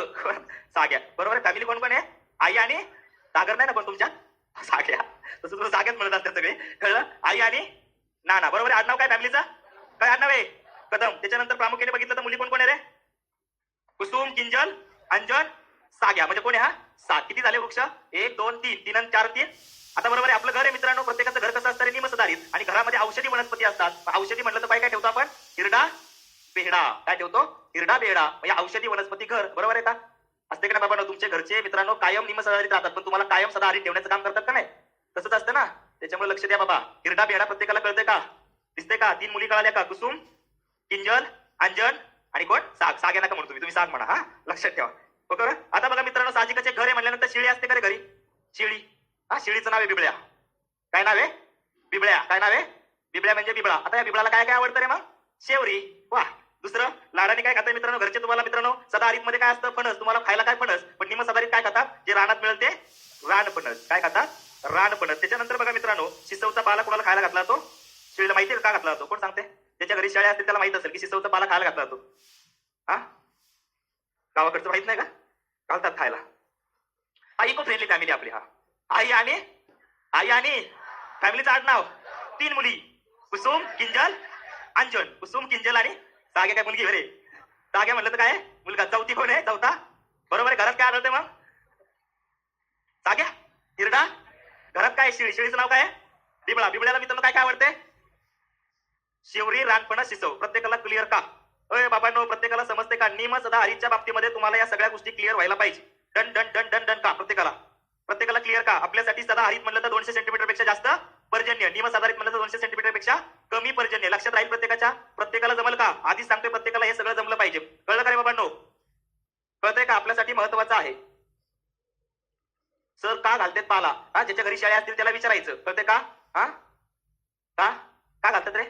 साग्या. बरोबर. फॅमिली कोण कोण आहे? आई आणि सागर नाही ना पण तुमच्या? साग्या. तसं तुला साग्याच म्हणत असतात सगळे, कळलं? आई आणि नाना. बरोबर. आडनाव काय फॅमिलीचं? काय आडनाव आहे? कदम. त्याच्यानंतर प्रामुख्याने बघितलं तर मुली कोण कोण आहे रे? कुसुम, किंजल, अंजन, साग्या. म्हणजे कोण आहे हा? 7. किती झाले वृक्ष? 1 2 3. 3 आणि 4 3. आता बरोबर आहे. आपलं घर आहे मित्रांनो, प्रत्येकाचं घर कसं असतं रे? निमसदारित. आणि घरामध्ये औषधी वनस्पती असतात. औषधी म्हटलं तर काय ठेवतो आपण? हिरडा, बेहडा. काय ठेवतो? हिरडा, बेहडा. म्हणजे औषधी वनस्पती घर. बरोबर आहे का? असते का ना बाबा? तुमचे घरचे मित्रांनो कायम निमसदारित राहतात, पण तुम्हाला कायम सदाहरित ठेवण्याचं काम करतात का नाही? तसंच असतं ना. त्याच्यामुळे लक्ष द्या बाबा. हिरडा, बेहडा प्रत्येकाला कळतंय का? दिसतंय का? 3 मुली कळाल्या का? कुसुम, किंजल, अंजन, आणि कोण? साग. साग नका म्हणून तुम्ही साग म्हणा. हा, लक्षात ठेवा. बरोबर. आता बघा मित्रांनो, साहजिकच घर आहे म्हणल्यानंतर शिळी असते का रे घरी? शिळी. हा, शिळीचं नाव आहे बिबळ्या. काय नाव आहे? बिबळ्या. काय नाव आहे? बिबळ्या म्हणजे बिबळा. आता या बिबळाला काय काय आवडतं रे मग? शेवरी. वा. दुसरं लाडाने काय खाताय मित्रांनो घरचे? तुम्हाला मित्रांनो सदाहरित मध्ये काय असतं? फणस. तुम्हाला खायला काय? फणस. पण निम सदाहरित काय खातात? जे रानात मिळेल ते रानफणस. काय खातात? रानफणस. त्याच्यानंतर बघा मित्रांनो, शिसवचा पाला कोणाला खायला घातला जातो? शिळीला. माहिती आहे का घातला जातो? कोण सांगते? त्याच्या घरी शेळ्या असतील त्याला माहित असेल की शिसवचा पाला खायला घातला जातो. हा, गावाकडचं माहित नाही का? घालतात खायला. हा, इको फ्रेंडली फॅमिली आपली. हा, आई आणि फॅमिलीचं आडनाव. 3 मुली, कुसुम, किंजल, अंजन. कुसुम, किंजल आणि साग्या. काय मुलगी रे? साग्या म्हटलं तर काय? मुलगा. चौथी कोण आहे? चौथा. बरोबर आहे. घरात काय आढळते मग? साग्या, हिरडा. घरात काय? शिळी. शिळीचं नाव काय? बिबळा. बिबळ्याला मित्रांनो काय काय आवडते? शिवरी, रानफणस, शिसव. प्रत्येकाला क्लिअर का? अय बाबांनो, प्रत्येकाला समजते का? निम सदाहरितच्या बाबतीमध्ये तुम्हाला या सगळ्या गोष्टी क्लिअर व्हायला पाहिजे. Done done done done done का? प्रत्येकाला क्लिअर का? आपल्यासाठी सदाहरित म्हणलं तर 200 सेंटीमीटर पेक्षा जास्त पर्जन्य, निम सदाहरित म्हणलं तर 200 सेंटीमीटर पेक्षा कमी पर्जन्य. लक्षात राहील प्रत्येकाच्या? प्रत्येकाला जमल का? आधीच सांगतोय, प्रत्येकाला हे सगळं जमलं पाहिजे. कळलं का रे बाबांनो? कळतंय का? आपल्यासाठी महत्वाचं आहे. सर का घालतात पाला? हा, ज्याच्या घरी शेळ्या असतील त्याला विचारायचं. कळतंय का? हा, का घालतात रे?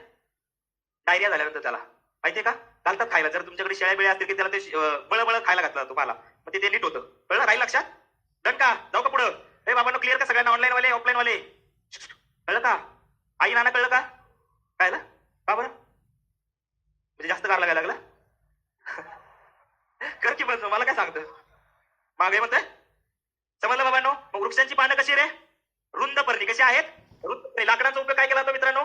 डायरिया झाल्यानंतर त्याला माहितीये का? घालतात खायला. जर तुमच्याकडे शेळ्या बिळ्या असतील की त्याला ते बळबळ खायला घातला जातो पाला, मग ते नीट होतं. कळलं? राहील लक्षात? डन का? जाऊ का पुढं? हे बाबांनो, क्लिअर का सगळ्यांना? ऑनलाईन वाले, ऑफलाईन वाले? कळलं का? आई नाना कळलं का? कळलं का बरं? म्हणजे जास्त कार लागायला लागला? कर की बंद. मला काय सांगतं? मागे म्हणतोय. समजलं बाबांनो? मग वृक्षांची पानं कशी रे? रुंद पर्णी. कशी आहेत? रुंद. लाकडाचा उपयोग काय केला जातो मित्रांनो?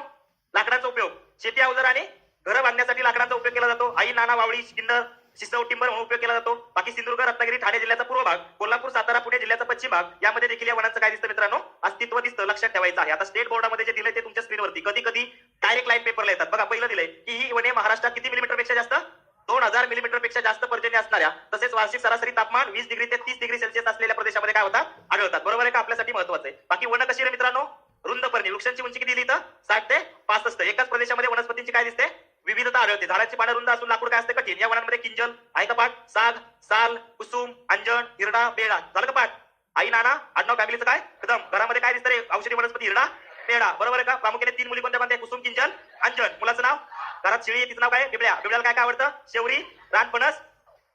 लाकडाचा उपयोग शेती अवजार आणि घरं बांधण्यासाठी लाकडाचा उपयोग केला जातो. आई नाना वावळी किन्नर शिसव टिंबर म्हणून उपयोग केला जातो. बाकी सिंधुदुर्ग, रत्नागिरी, ठाणे जिल्ह्याचा पूर्व भाग, कोल्हापूर, सातारा, पुणे जिल्ह्याचा पश्चिम भाग यामध्ये देखील या वनांचं काय दिसतं मित्रांनो, अस्तित्व दिसतं. लक्षात ठेवायचं आहे. आता स्टेट बोर्डामध्ये जे दिलंय ते तुमच्या स्क्रीनवरती कधी कधी डायरेक्ट लाईन पेपरला येतात. बघा पहिलं दिलंय की ही वने महाराष्ट्रात किती मिलीमीटर पेक्षा जास्त, 2000 मिलीमीटर पेक्षा जास्त पर्जन्य असणाऱ्या तसेच वार्षिक सरासरी तापमान 20 डिग्री ते 30 डिग्री सेल्सिअस असलेल्या प्रदेशामध्ये काय होतात, आढळतात. बरोबर आहे का? आपल्यासाठी महत्वाचं आहे. बाकी वन कशी आहे मित्रांनो, रुंद पर्णी. वृक्षांची उंची किती दिली तर 60 ते 65. एकाच प्रदेशामध्ये वनस्पतींची काय दिसते, विविधता आढळते. झाडाची पानं रुंद असून लाकूड काय असते, कठीण. या वनांमध्ये किंजल आहे का पाठ, साग, साल, कुसुम, अंजन, हिरडा, बेडा. झालं का पाठ? आई नाना आडनाव फॅमिलीचं काय, कदम. घरामध्ये काय दिसतं रे, औषधी वनस्पती, हिरडा, बेडा. बरोबर आहे का? प्रामुख्याने 3 मुली कोणत्या बांधते, कुसुम, किंजल, अंजन. मुलाचं नाव, घरात शिळी, तिचं नाव काय, बिबळ्या. बिबळ्याला काय काय आवडतं, शेवरी, रानफणस,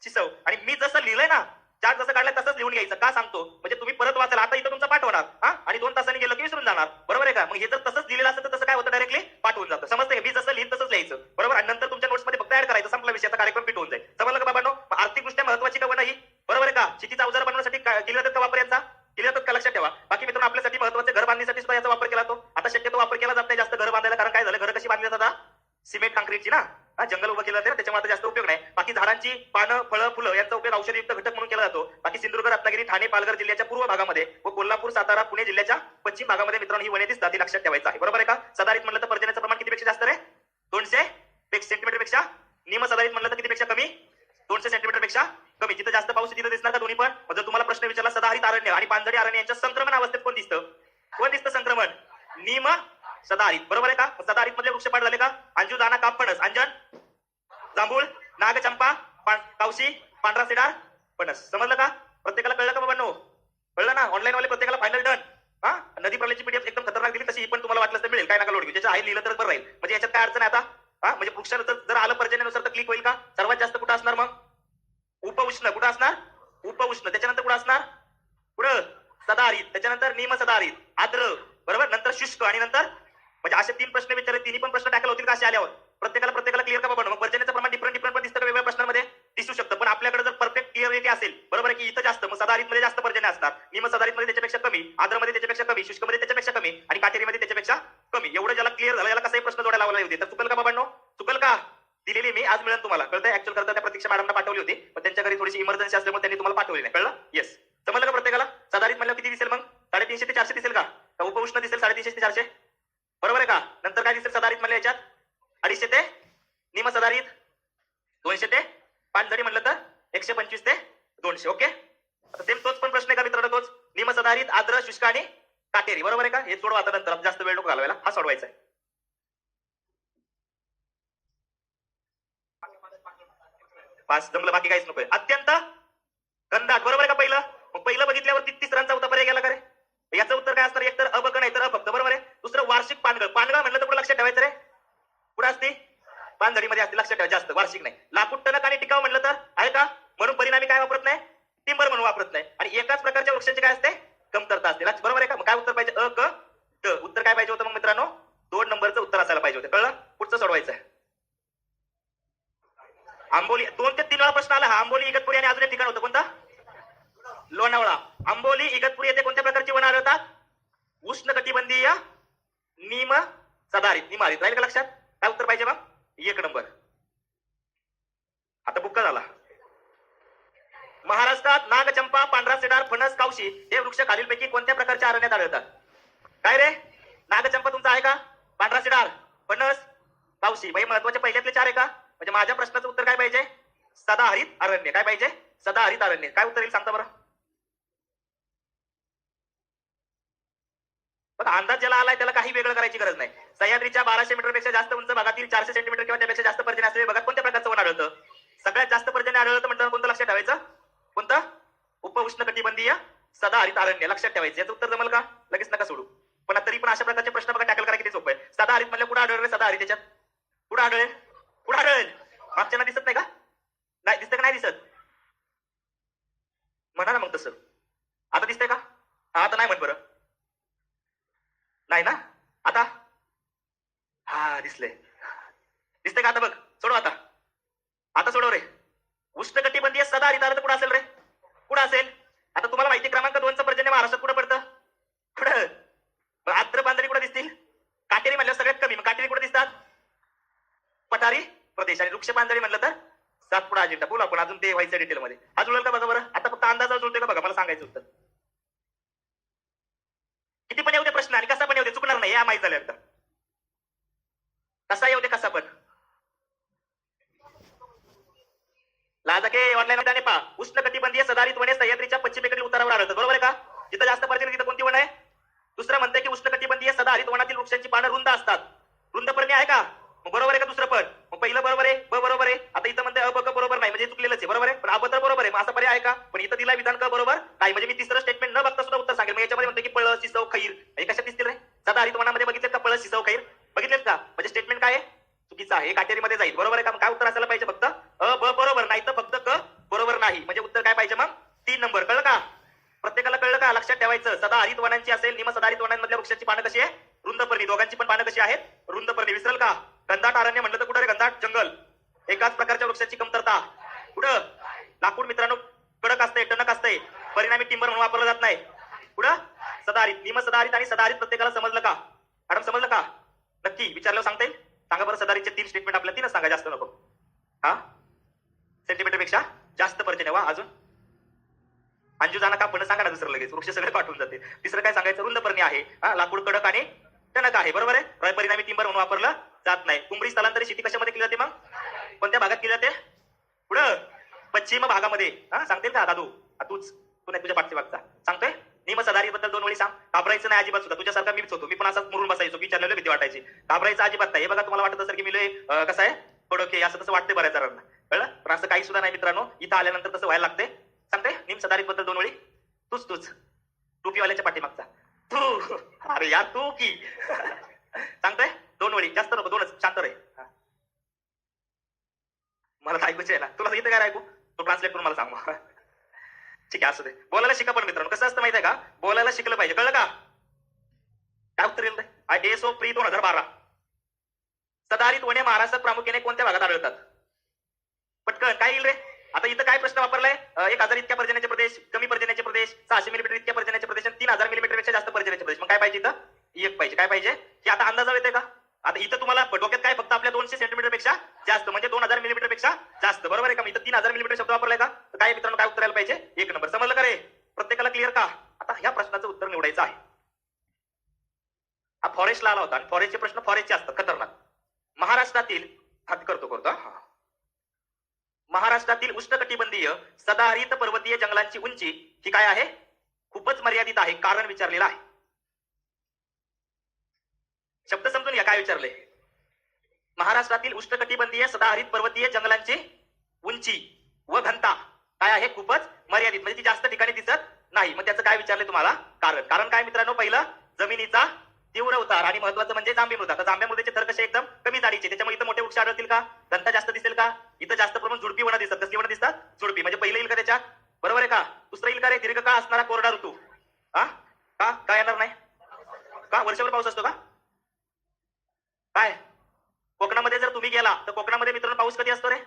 शिसव. आणि मी जसं लिहिलंय ना, चार्ट जसं काढलाय तसंच लिहून घ्यायचं. का सांगतो, म्हणजे तुम्ही परत वाचाल. आता इथं तुमचा पाठ होणार हा, आणि 2 तासांनी गेलं की विसरून जाणार. बरोबर आहे का? मग हे जर तसंच लिहिलेलं असतं तर तसं काय होतं, डायरेक्टली पाठ होऊन जातं. समजतंय? मी जसं लिहिलं तसंच लिहायचं. बरोबर. आणि नंतर तुमच्या नोट्स मध्ये फक्त ऍड करायचं, संपला विषय. कार्यक्रम फिट होऊन जाईल. समजलं का बाबांनो? आर्थिकदृष्ट्या महत्वाची का वन ही, बरोबर आहे का? शेतीचा अवजार बनवण्यासाठी केले जातात का वापर यांचा, केले जातात का, लक्षात ठेवा. बाकी मित्रांनो आपल्यासाठी महत्वाचे घर बांधण्यासाठी सुद्धा याचा वापर केला जातो. आता शक्यतो वापर केला जात नाही जास्त घर बांधायला, कारण काय झालं, घर कशी बांधली जातात, सिमेंट काँक्रीटची ना, जंगल उभं केलं जातं त्याच्यामुळे जास्त उपयोग नाही. बाकी झाडांची पानं, फळं, फुलं यांचा उपयोग औषधयुक्त घटक म्हणून केला जातो. बाकी सिंधुदुर्ग, रत्नागिरी, ठाणे, पालघर जिल्ह्याच्या पूर्व भागामध्ये व कोल्हापूर, सातारा, पुणे जिल्ह्याच्या पश्चिम भागामध्ये मित्रांनो ही वने दिसतात. हे लक्षात ठेवायचं आहे. बरोबर आहे का? सदाहरित म्हणलं तर पर्जन्याचं प्रमाण कितीपेक्षा जास्त रे, 200 सेंटीमीटर पेक्षा. निमसदाहरित म्हणलं तर कितीपेक्षा कमी, 200 सेंटीमीटर पेक्षा कमी. जिथं जास्त पाऊस तिथं दिसणार का दोन्ही पण. जर तुम्हाला प्रश्न विचारला सदाहरित अरण्य आणि पानझडी अरण्य यांच्या संक्रमण अवस्थेत कोण दिसतं, कोण दिसतं संक्रमण, निम सदाहरित. बरोबर आहे का? सदाहरित मधले वृक्ष पाठ झाले का, अंजू, दाना, काप, फणस, अंजन, जांभूळ, नाग, चंपा, कावशी, पांढरा सिडार, फणस. समजलं का? प्रत्येकाला कळलं का बाबांनो? कळलं ना? ऑनलाईन वाले प्रत्येकाला फायनल डन. हा, नदी प्रलयाची पीडीएफ एकदम खतरनाक दिली, तशी पण तुम्हाला वाटलं तर मिळेल. काय नका लोड घेऊ, ज्याच्या आहे लिहिलं तर बरं राहील. म्हणजे याच्यात काय अडचण आहे आता, हा म्हणजे वृक्षानं जर आलं पर्जन्यानुसार तर क्लिक होईल का? सर्वात जास्त कुठं असणार मग, उपउष्ण. कुठं असणार, उपउष्ण. त्याच्यानंतर कुठं असणार, पुढं सदाहरित, त्याच्यानंतर निम सदाहरित, आर्द्र, बरोबर, नंतर शुष्क, आणि नंतर म्हणजे असे 3 प्रश्न विचारले. तिन्ही पण प्रश्न टॅकल होतील का असे आल्यावर? प्रत्येकाला क्लिअर का बाबा? मग पर्जन्याचं प्रमाण डिफरंट पण दिसतं का, वेगवेगळ्या प्रश्नांमध्ये दिसू शकतं. पण आपल्याकडे जर परफेक्ट क्लिअरिटी असेल, बरोबर आहे की इथं जास्त, मग सदाहरित मध्ये जास्त पर्जन्य असणार, निम सदाहरित मध्ये त्याच्यापेक्षा कमी, आर्द्र मध्ये त्याच्यापेक्षा कमी, शुष्क मध्ये त्याच्यापेक्षा कमी, आणि काटेरी मध्ये त्याच्यापेक्षा कमी. एवढं ज्याला क्लिअर झालं, याला कसाही प्रश्न जोडायला लावला होते. तर चुकल का बाबांनो? चुकल का? दिलेली मी आज मिळेल तुम्हाला. कळतंय? ऍक्च्युअल करता त्या प्रतीक्षा मॅडमना पाठवली होती, पण त्यांच्या घरी थोडीशी इमर्जन्सी असल्यामुळे त्यांनी तुम्हाला पाठवली नाही. कळलं? येस. समजलं का प्रत्येकाला? सदाहरित म्हणलं किती दिसेल मग, 350 ते 400 दिसेल का? उपउष्ण दिसेल 350 ते 400. बरोबर आहे का? नंतर काय दिसेल सदाहरित म्हणलं याच्यात, 250 ते निम सदाहरित, 200 ते पानझडी म्हणलं तर 125 ते 200. ओके. आता सेम तोच पण प्रश्न आहे का मित्रांनो, तोच निम सदाहरित, आर्द्र, शुष्क आणि काटेरी. बरोबर आहे का? हे सोडवा आता, नंतर जास्त वेळ नको घालवायला, हा सोडवायचा आहे. पास जमलं, बाकी काहीच नकोय. अत्यंत घनदाट. बरोबर आहे का? पहिलं बघितल्यावर तिसऱ्यांचा उत्तर पर्याय गेला का रे? याचं उत्तर काय असणार, एक तर अबक नाही तर अफक्त. बरोबर आहे. दुसरं वार्षिक पानगळ. पानगळ म्हणलं तर पुढे लक्षात ठेवायचं रे, पुढे असते पानझडीमध्ये असते, लक्षात ठेवा, जास्त वार्षिक नाही. लाकूड, टणक आणि टिकाव म्हणलं तर आहे का, म्हणून परिणामी काय वापरत नाही, टिंबर म्हणून वापरत नाही. आणि एकाच प्रकारच्या वृक्षांची काय असते, कमतरता असते. बरोबर आहे का? मग काय उत्तर पाहिजे, अ क ड. उत्तर काय पाहिजे होतं मग मित्रांनो, 2 नंबरचं उत्तर असायला पाहिजे होतं. कळलं? पुढचं सोडवायचं आहे. आंबोली 2 ते 3 वेळा प्रश्न आला हा. आंबोली, इगतपुरी आणि अजून एक ठिकाण होतं कोणतं, लोणावळा. आंबोली, इगतपुरी येथे कोणत्या प्रकारची वन आढळतात, उष्णकटिबंधीय निम सदाहरित, निमहरित. राहील का लक्षात? काय उत्तर पाहिजे मग, 1 नंबर. आता बुक्का झाला. महाराष्ट्रात नागचंपा, पांढरा सिडार, फणस, कावशी हे वृक्ष खालीलपैकी कोणत्या प्रकारच्या अरण्यात आढळतात? काय रे, नागचंपा तुमचा आहे का, पांढरा सिडार, फणस, कावशी. भाई महत्वाचे पहिल्यातले 4 आहे का? म्हणजे माझ्या प्रश्नाचं उत्तर काय पाहिजे, सदाहरित अरण्य. काय पाहिजे, सदाहरित अरण्य. काय उत्तर येईल सांगता बरं? बघा, अंदाज ज्याला आलाय त्याला काही वेगळं करायची गरज नाही. सह्याद्रीच्या 1200 मीटर पेक्षा जास्त उंच भागातील 400 सेंटीमीटर किंवा त्यापेक्षा जास्त पर्जन्य असलेल्या भागात कोणत्या प्रकारचं वन आढळतं? सगळ्यात जास्त पर्जन्य आढळतं म्हणतात कोणतं, लक्षात ठेवायचं, कोणतं, उपउष्णकटिबंधीय सदाहरित अरण्य. लक्षात ठेवायचं. याचं उत्तर जमल का? लगेच नका सोडू. पण तरी पण अशा प्रकारचे प्रश्न बघा टॅकल करा किती सोपं आहे. सदाहरित म्हणलं कुठं आढळेल सदाहरित, त्याच्यात कुठं आढळेल, कुठं आढळेल, मागच्या दिसत नाही का? नाही दिसतं का? नाही दिसत, म्हणा ना मग तसं. आता दिसतंय का? आता नाही म्हण बरं. नाही ना? आता हा दिसले, दिसतंय का? आता बघ, सोडव आता. आता सोडव रे. उष्णकटिबंधीय सदाहरित अरण्य कुठं असेल रे, कुठं असेल? आता तुम्हाला माहिती, क्रमांक 2चं पर्जन्य महाराष्ट्रात कुठं पडतं, कुठं? मग आर्द्र पानझडी कुठं दिसतील, काटेरी म्हणल्यावर सगळ्यात कमी. मग काटेरी कुठे दिसतात, पठारी प्रदेश. आणि वृक्ष पानझडी म्हणलं तर सातपुडा अजिंठा बोला आपण अजून ते व्हायचं डिटेलमध्ये. हा जुळेल का बघा बरं. आता फक्त अंदाजा जुळते का बघा, मला सांगायचं उत्तर. किती पण येऊ दे प्रश्न आणि कसा पण येऊ दे, चुकणार नाही, या माहित झालं एकदा. कसा येऊ दे, कसा पण. लाजके ऑनलाईन मध्ये पहा. उष्ण कटिबंधीय सदाहरित वने सह्याद्रीच्या पश्चिमेकडील उतारावर आढळतात. बरोबर आहे का? जिथं जास्त पर्जन्य तिथं कोणती वन आहे? दुसरं म्हणतंय की उष्ण कटिबंधीय सदाहरित वनातील वृक्षांची पानं रुंद असतात. रुंद पर्णी आहे का? मग बरोबर आहे का दुसरं पण? मग पहिलं बरोबर आहे, ब बरोबर आहे. आता इथं म्हणते अ ब क बरोबर नाही, म्हणजे चुकलेलंच आहे. बरोबर आहे, पण अब तर बरोबर आहे. मग असा पर्याय आहे का? पण इथं दिला विधान क बरोबर नाही, म्हणजे मी तिसरं स्टेटमेंट न बघता सुद्धा उत्तर सांगेल. मग याच्यामध्ये म्हणते की पळ शिसव खैर, हे कशा दिसतील रे? सदाहरित वनामध्ये बघितलेत का पळ शिसव खैर? बघितलेत का? म्हणजे स्टेटमेंट काय आहे? चुकीचं आहे, काटेरीमध्ये जाईल. बरोबर आहे का? काय उत्तर असायला पाहिजे? फक्त अ ब बरोबर, नाही तर फक्त क बरोबर नाही. म्हणजे उत्तर काय पाहिजे मग? 3 नंबर. कळलं का? प्रत्येकाला कळलं का? लक्षात ठेवायचं. सदाहरित वनांची असेल, निम सदाहरित वनांमधल्या वृक्षांची पानं कशी आहे? रुंदपर्णी. दोघांची पण पानं कशी आहेत? रुंदपर्णी. विसरल का? घनदाट अरण्य म्हणलं तर कुठं रे? घनदाट जंगल. एकाच प्रकारच्या वृक्षाची कमतरता कुठं? लाकूड मित्रांनो कडक असते, टणक असते, परिणामी टिंबर म्हणून वापरलं जात नाही. कुठं? सदाहरित. निम सदाहरित आणि सदाहरित प्रत्येकाला समजलं का? मॅडम समजलं का? नक्की विचारल्यावर सांगता येईल? सांगा बरं. सदाहरितचे 3 स्टेटमेंट आपल्याला 3च सांगा, जास्त नको. हा, सेंटीमीटर पेक्षा जास्त पर्जन्य वा. अजून अंजू जाणं का पण सांगा ना दुसरं लगेच, वृक्ष सगळे पाठवून जाते. तिसरं काय सांगायचं? रुंदपर्णी आहे, लाकूड कडक आणि टणक आहे. बरोबर आहे. परिणामी टिंबर म्हणून वापरलं जात नाही. कुंभरी स्थलांतरित शेती कशामध्ये केली जाते? मग कोणत्या भागात केली जाते? पुढं पश्चिम भागामध्ये. सांगतील का दादू? तूच, तू नाही, तुझ्या पाठची भागचा सांगतोय. निम सदाहरित बद्दल 2 वेळी सांग. घाबरायचं नाही अजिबात सुद्धा. तुझ्यासारखा मीच होतो, मी पण असाच मुरून बसायचो, विचारलेलं भीती वाटायची. घाबरायचं अजिबात नाही. हे बघा, तुम्हाला वाटत असेल की मी कसं आहे थोडं असं तसं वाटतंय बऱ्याच जणांना, कळलं? पण असं काही सुद्धा नाही मित्रांनो. इथं आल्यानंतर तसं व्हायला लागते. सांगते निम सदाहरित बद्दल 2 वेळी. तूच टोपीवाल्याच्या पाठीमागचा तू. अरे यार तू की सांगतोय 2 वेळी, जास्त नको, 2च. शांत रे, मला ऐकूच आहे ना. तुला इथं काय ऐकू? तो ट्रान्सलेट करून मला सांग. ठीक आहे, असू दे. बोलायला शिका पण मित्रांनो. कसं असतं माहिती आहे का? बोलायला शिकलं पाहिजे. कळलं का? काय उत्तर येईल रे? ASO pre 2012. सदाहरित वने महाराष्ट्रात प्रामुख्याने कोणत्या भागात आढळतात? पटकन काय येईल रे? आता इथं काय प्रश्न वापरलाय? 1000 इतक्या पर्जन्याचे प्रदेश, कमी पर्जन्याचे प्रदेश, 600 मिलीमीटर इतक्या पर्जन्याचे प्रदेश आणि 3000 मिलीमीटर पेक्षा जास्त पर्जन्याचे प्रदेश. मग काय पाहिजे इथं? एक पाहिजे. काय पाहिजे? की आता अंदाजा येते का? आता इथं तुम्हाला डोक्यात काय? फक्त आपल्या 200 सेंटीमीटर पेक्षा जास्त, म्हणजे 2000 मिलीमीटर पेक्षा जास्त. बरोबर आहे का? इथं 3000 मिलीमीटर शब्द वापरलाय का? तर काय मित्रांनो, काय उत्तर यायला पाहिजे? 1 नंबर. समजलं का रे? प्रत्येकाला क्लिअर का? आता ह्या प्रश्नाचं उत्तर निवडायचं आहे. हा फॉरेस्टला आला होता आणि फॉरेस्टचे प्रश्न फॉरेस्टचे असतात, खतरनाक. महाराष्ट्रातील महाराष्ट्रातील उष्णकटिबंधीय सदाहरित पर्वतीय जंगलांची उंची ही काय आहे? खूपच मर्यादित आहे. कारण विचारलेलं आहे. शब्द समजून घ्या काय विचारले. महाराष्ट्रातील उष्णकटिबंधीय सदाहरित पर्वतीय जंगलांची उंची व घनता काय आहे? खूपच मर्यादित, म्हणजे ती जास्त ठिकाणी दिसत नाही. मग त्याचं काय विचारले तुम्हाला? कारण काय मित्रांनो? पहिलं जमिनीचा तीव्र उतार आणि महत्वाचं म्हणजे जांभी मृदा. तर जांभ्या मृदेचे थर कसे? एकदम कमी जाडीचे. त्याच्यामुळे इथं मोठे वृक्ष आढळतील का? घनता जास्त दिसेल का? इथं जास्त प्रमाण झुडपी वनं दिसतात. कसली वनं दिसतात? झुडपी. म्हणजे पहिलं येईल का त्याच्यात? बरोबर आहे का? दुसरं येईल का रे? दीर्घकाळ असणारा कोरडा ऋतू. का येणार नाही? का वर्षभर पाऊस असतो का? काय कोकणामध्ये जर तुम्ही गेला तर कोकणामध्ये मित्रांनो पाऊस कधी असतो रे?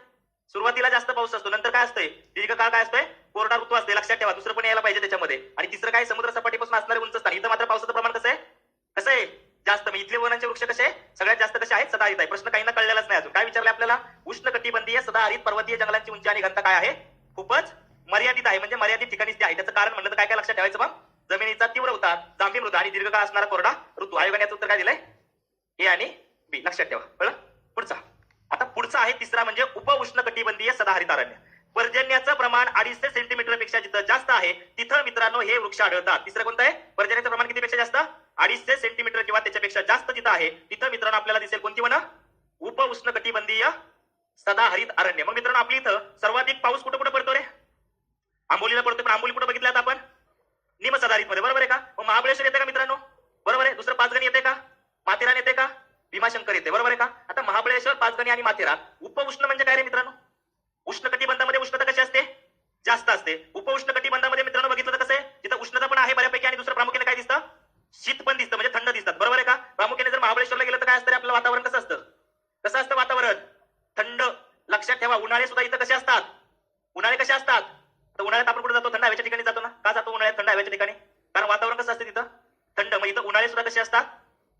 सुरुवातीला जास्त पाऊस असतो, नंतर काय असतंय? दीर्घकाळ काय असतोय? कोरडा ऋतू असते. लक्षात ठेवा. दुसरं पण यायला पाहिजे त्याच्यामध्ये. आणि तिसरं काय? समुद्र सपाटीपासून असणारे उंच स्थान. इथं मात्र पावसाचं प्रमाण कसं आहे? कसं आहे? जास्त. इथले वनांचे वृक्ष कसे? सगळ्यात जास्त कसे आहेत? सदाहरित आहे. प्रश्न काही ना कळलेलाच नाही अजून. काय विचारले आपल्याला? उष्णकटिबंधीय सदाहरित पर्वतीय जंगलांची उंची आणि घनता काय आहे? खूपच मर्यादित आहे. म्हणजे मर्यादित ठिकाणीच ते आहे. त्याचं कारण म्हणलं तर काय काय लक्षात ठेवायचं मग? जमिनीचा तीव्र उतार, जांभी मृदा आणि दीर्घकाळ असणारा कोरडा ऋतू. आयोगाने याचं उत्तर काय दिलंय? ए आणि बी. लक्षात ठेवा. कळलं? पुढचा. आता पुढचा आहे तिसरा, म्हणजे उप उष्णकटिबंधीय सदाहरित अरण्य. पर्जन्याचं प्रमाण 250 सेंटीमीटर पेक्षा जिथं जास्त आहे तिथं मित्रांनो हे वृक्ष आढळतात. तिसरं कोणतं आहे? पर्जन्याचं प्रमाण किती पेक्षा जास्त? 250 सेंटीमीटर किंवा त्याच्यापेक्षा जास्त जिथं आहे तिथं मित्रांनो आपल्याला दिसेल कोणती वन? उप उष्णकटिबंधीय सदाहरित अरण्य. मग मित्रांनो आपली इथं सर्वाधिक पाऊस कुठं कुठं पडतो रे? आंबोलीला पडतो. पण आंबोली कुठं बघितल्यात आपण? निम सदाहरित मध्ये. बरोबर आहे का? मग महाबळेश्वर येते का मित्रांनो? बरोबर आहे. दुसरं पाचगणी येते का? माथेरान येते का? भीमाशंकर येते. बरोबर आहे का? आता महाबळेश्वर, पाचगणी आणि माथेरान उप उष्ण म्हणजे काय रे मित्रांनो? उष्ण कटिबंधामध्ये उष्णता कशी असते? जास्त असते. उप उष्ण कटिबंधामध्ये मित्रांनो बघितलं तर कसं आहे? तिथं उष्णता पण आहे बऱ्यापैकी आणि दुसरं प्रामुख्याने काय दिसतं? शीत पण दिसतं, म्हणजे थंड दिसतात. बरोबर आहे का? प्रामुख्याने जर महाबळेश्वरला गेलं तर काय असतं? आपलं वातावरण कसं असतं? कसं असतं वातावरण? थंड. लक्षात ठेवा. उन्हाळे सुद्धा इथं कसे असतात? उन्हाळे कसे असतात? तर उन्हाळ्यात आपण कुठे जातो? थंड हवेच्या ठिकाणी जातो ना. का जातो उन्हाळ्यात थंड हवेच्या ठिकाणी? कारण वातावरण कसं असतं तिथं? थंड. मग इथं उन्हाळे सुद्धा कसे असतात?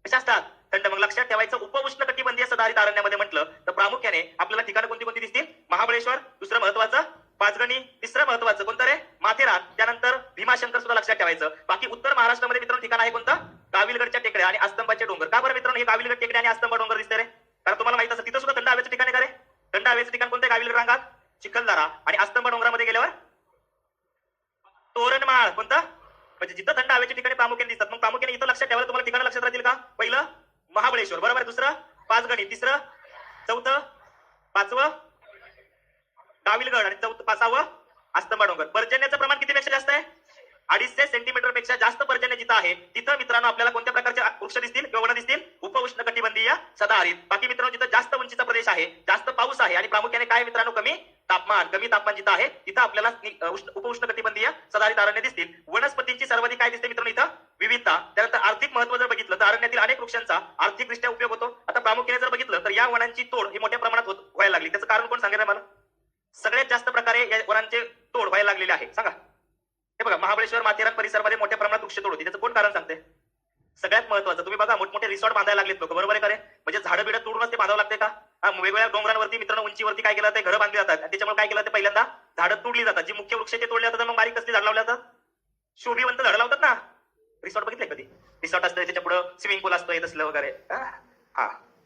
कसे असतात? थंड. मग लक्षात ठेवायचं, उप उष्ण कटिबंधीय सदाहरित अरण्यामध्ये म्हटलं तर प्रामुख्याने आपल्याला ठिकाणं कोणती कोणती दिसतील? महाबळेश्वर दुसरं महत्वाचं, पाचगणी तिसरं महत्वाचं कोणतं रे, माथेरान, त्यानंतर भीमाशंकर सुद्धा लक्षात ठेवायचं. बाकी उत्तर महाराष्ट्रामध्ये मित्रांनो ठिकाण आहे कोणतं, गाविलगडच्या टेकड्या आणि अस्तंबाचे डोंगर. का बरं मित्रांनो हे गाविलगड टेकड्या आणि अस्तंबा डोंगर दिसते रे, कारण तुम्हाला माहित असेल तिथं सुद्धा थंड हवेचं ठिकाण आहे का रे. थंड हवेचं ठिकाण कोणतं, गाविलगड रांगात चिखलदरा आणि अस्तंबा डोंगरामध्ये गेल्यावर तोरणमाळ. कोणतं, म्हणजे जिथं थंड हवेच्या ठिकाणी प्रामुख्याने दिसतात. मग प्रामुख्याने इथं लक्षात ठेवायला तुम्हाला ठिकाण लक्षात राहतील का, पहिलं महाबळेश्वर बरोबर, दुसरं पाचगणी, तिसरं चौथं पाचवं गाविलगड आणि पाचवं अस्तंबा डोंगर. पर्जन्याचं प्रमाण कितीपेक्षा जास्त आहे, 250 सेंटीमीटर पेक्षा जास्त पर्जन्य जिथं आहे तिथं मित्रांनो आपल्याला कोणत्या प्रकारचे वृक्ष दिसतील किंवा वन दिसतील, उपउष्ण कटिबंधीय सदाहरित. बाकी मित्रांनो जिथं जास्त उंचीचा प्रदेश आहे, जास्त पाऊस आहे आणि प्रामुख्याने काय मित्रांनो कमी तापमान जिथं आहे तिथं आपल्याला उपउष्ण कटिबंधीय सदाहरित अरण्य दिसतील. वनस्पतींची सर्वाधिक काय दिसते मित्रांनो इथं, विविधता. त्यानंतर आर्थिक महत्व जर बघितलं तर अरण्यातील अनेक वृक्षांचा आर्थिकदृष्ट्या उपयोग होतो. आता प्रामुख्याने जर बघितलं तर या वनांची तोड ही मोठ्या प्रमाणात व्हायला लागली. त्याचं कारण कोण सांगेल मला, सगळ्यात जास्त प्रकारे या वनांचे तोड व्हायला लागलेले आहे, सांगा. हे बघा महाबळेश्वर माथेरान परिसरामध्ये मोठ्या प्रमाणात वृक्ष तोड होती. त्याचं कोण कारण सांगते, सगळ्यात महत्वाचं तुम्ही बघा मोठमोठे रिसॉर्ट बांधायला लागलेत लोक, बरोबर आहे का रे, म्हणजे झाडं बिडं तोडूनच ते बांधावं लागते का. वेगवेगळ्या डोंगरांवरती मित्रांनो उंचीवरती काय केलं, ते घरं बांधली जातात आणि त्याच्यामुळे काय केलं, ते पहिल्यांदा झाडं तोडली जातात. जी मुख्य वृक्ष ते तोडले जातात, मग बारीक कसली झाडं लावली जातात, शोभिवंत झाडं लावतात ना. रिसॉर्ट बघितले कधी, रिसॉर्ट असतं त्याच्या पुढे स्विमिंग पूल असतं तसलं वगैरे.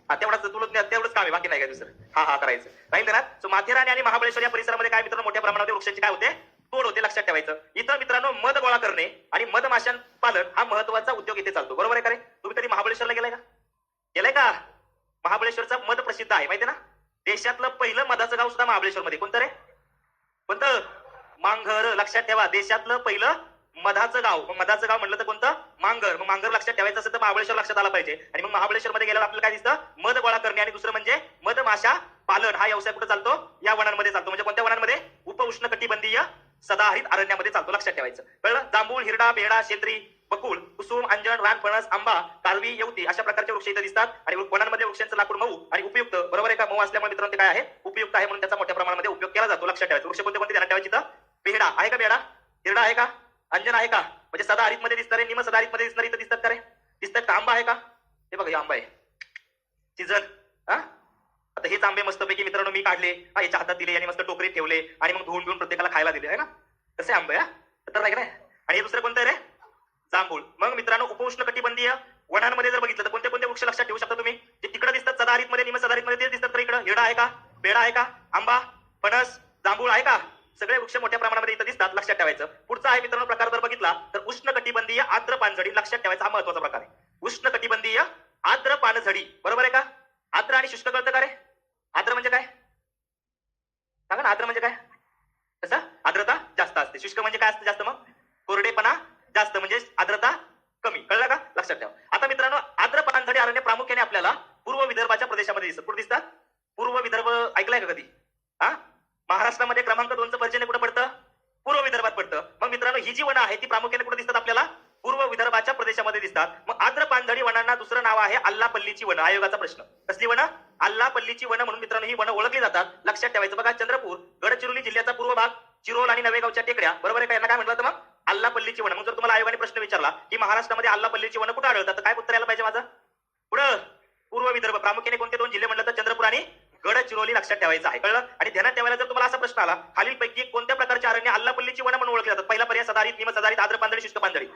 हा तेवढंच तेवढंच काम आहे, बाकी नाही काय दुसरं. हा करायचं राहील ना. सो माथेरान आणि महाबळेश्वर या परिसरामध्ये काय मित्रांनो मोठ्या प्रमाणात वृक्षांची काय होते, तोड होते, लक्षात ठेवायचं. इथं मित्रांनो मध गोळा करणे आणि मधमाशां पालन हा महत्वाचा उद्योग इथे चालतो, बरोबर आहे का रे. तुम्ही कधी महाबळेश्वरला गेलाय का, महाबळेश्वरचं मध प्रसिद्ध आहे माहिती ना. देशातलं पहिलं मधाचं गाव सुद्धा महाबळेश्वर मध्ये, कोणतं रे, कोणतं, मांघर. लक्षात ठेवा देशातलं पहिलं मधाचं गाव. मग मधाचं गाव म्हटलं तर कोणतं, मांगर. मग मांगर लक्षात ठेवायचं असेल तर महाबळेश्वर लक्षात आला पाहिजे. आणि मग महाबळेश्वर मध्ये गेल्यावर आपल्याला काय दिसतं, मध गोळा करणे आणि दुसरं म्हणजे मधमाशा पालन हा व्यवसाय कुठे चालतो, या वनांमध्ये चालतो. म्हणजे कोणत्या वनांमध्ये, उपउष्ण कटिबंधीय सदाहरित अरण्यामध्ये चालतो, लक्षात ठेवायचं. कळलं. जांभूळ, हिरडा, बेडा, शेंद्री, बकुळ, कुसुम, अंजन, रानफणस, आंबा, कारवी, येवती अशा प्रकारचे वृक्ष इथे दिसतात. आणि वनांमध्ये वृक्षांचं लाकूड मऊ आणि उपयुक्त, बरोबर आहे का. मऊ असल्यामुळे मित्रांनो ते काय आहे, उपयुक्त आहे, म्हणून त्याचा मोठ्या प्रमाणामध्ये उपयोग केला जातो, लक्षात ठेवायचं. वृक्ष कोणते कोणते ध्यानात ठेवायचे, तर बेडा आहे का, बेडा, हिरडा आहे का, अंजन आहे का, म्हणजे सदाहरित मध्ये दिसतात रे, निम सदाहरित मध्ये दिसणार इथं दिसतात का रे, दिसतात का. आंबा आहे का, हे बघा हे आंबा आहे, सीझन. आता हेच आंबे मस्तपैकी मित्रांनो मी काढले, याच्या हातात दिले आणि मस्त टोकरीत ठेवले आणि मग धुवून प्रत्येकाला खायला दिले आहे ना, तसे आंबे. तर नाही. आणि हे दुसरं कोणतं आहे रे, जांभूळ. मग मित्रांनो उपउष्ण कटिबंधीय वनांमध्ये जर बघितलं तर कोणते कोणते वृक्ष लक्षात ठेवू शकता तुम्ही, जे तिकडे दिसतात सदाहरित मध्ये, निम सदाहरित मध्ये, ते दिसतात तर इकडं हिरडा आहे का, बेडा आहे का, आंबा, फणस, जांभूळ आहे का, सगळे वृक्ष मोठ्या प्रमाणामध्ये इथं दिसतात, लक्षात ठेवायचं. पुढचा आहे मित्रांनो प्रकार जर बघितला तर उष्ण कटिबंधीय आर्द्र पानझडी, लक्षात ठेवायचा, हा महत्वाचा प्रकार आहे. उष्ण कटिबंधीय आर्द्र पानझडी, बरोबर आहे का. आर्द्र आणि शुष्क कळतं का रे, आर्द्र म्हणजे काय सांगा ना, आर्द्र म्हणजे काय, कसं, आर्द्रता जास्त असते. शुष्क म्हणजे काय असते, जास्त, मग कोरडेपणा जास्त म्हणजे आर्द्रता कमी, कळलं का, लक्षात ठेवा. आता मित्रांनो आर्द्र पानझडी अरण्य प्रामुख्याने आपल्याला पूर्व विदर्भाच्या प्रदेशामध्ये दिसतात. कुठे दिसतात, पूर्व विदर्भ ऐकलाय का कधी, महाराष्ट्रामध्ये क्रमांक 2चं पर्जन्य कुठे पडतं, पूर्व विदर्भात पडतं. मग मित्रांनो ही जी वनं आहे ती प्रामुख्याने कुठे दिसतात, आपल्याला पूर्व विदर्भाच्या प्रदेशामध्ये दिसतात. मग आर्द्र पानझडी वनांना दुसरं नाव आहे आल्लापल्लीची वनं. आयोगाचा प्रश्न, कसली वनं, आल्लापल्लीची वनं म्हणून मित्रांनो ही वनं ओळखली जातात, लक्षात ठेवायचं. बघा चंद्रपूर, गडचिरोली जिल्ह्याचा पूर्व भाग, चिरोल आणि नवेगावच्या टेकड्या, बरोबर आहे का, यांना काय म्हटलं तर मग आल्लापल्लीची वनं. मग जर तुम्हाला आयोगाने प्रश्न विचारला की महाराष्ट्रामध्ये आल्लापल्लीची वनं कुठे आढळतात, तर काय उत्तर यायला पाहिजे माझं, पुढं पूर्व विदर्भ. प्रामुख्याने कोणते दोन जिल्हे म्हटलं तर चंद्रपूर आणि गडचिरोली, लक्षात ठेवायचं आहे, कळलं. आणि ध्यानात ठेवायला जर तुम्हाला असा प्रश्न आला खालीलपैकी कोणत्या प्रकारचे अरण्य आल्लापल्लीची वनं म्हणून ओळखले जातात, पहिला पर्याय सदाहरित, निम सदाहरित, आर्द्र पानझडी, शुष्क पानझडी.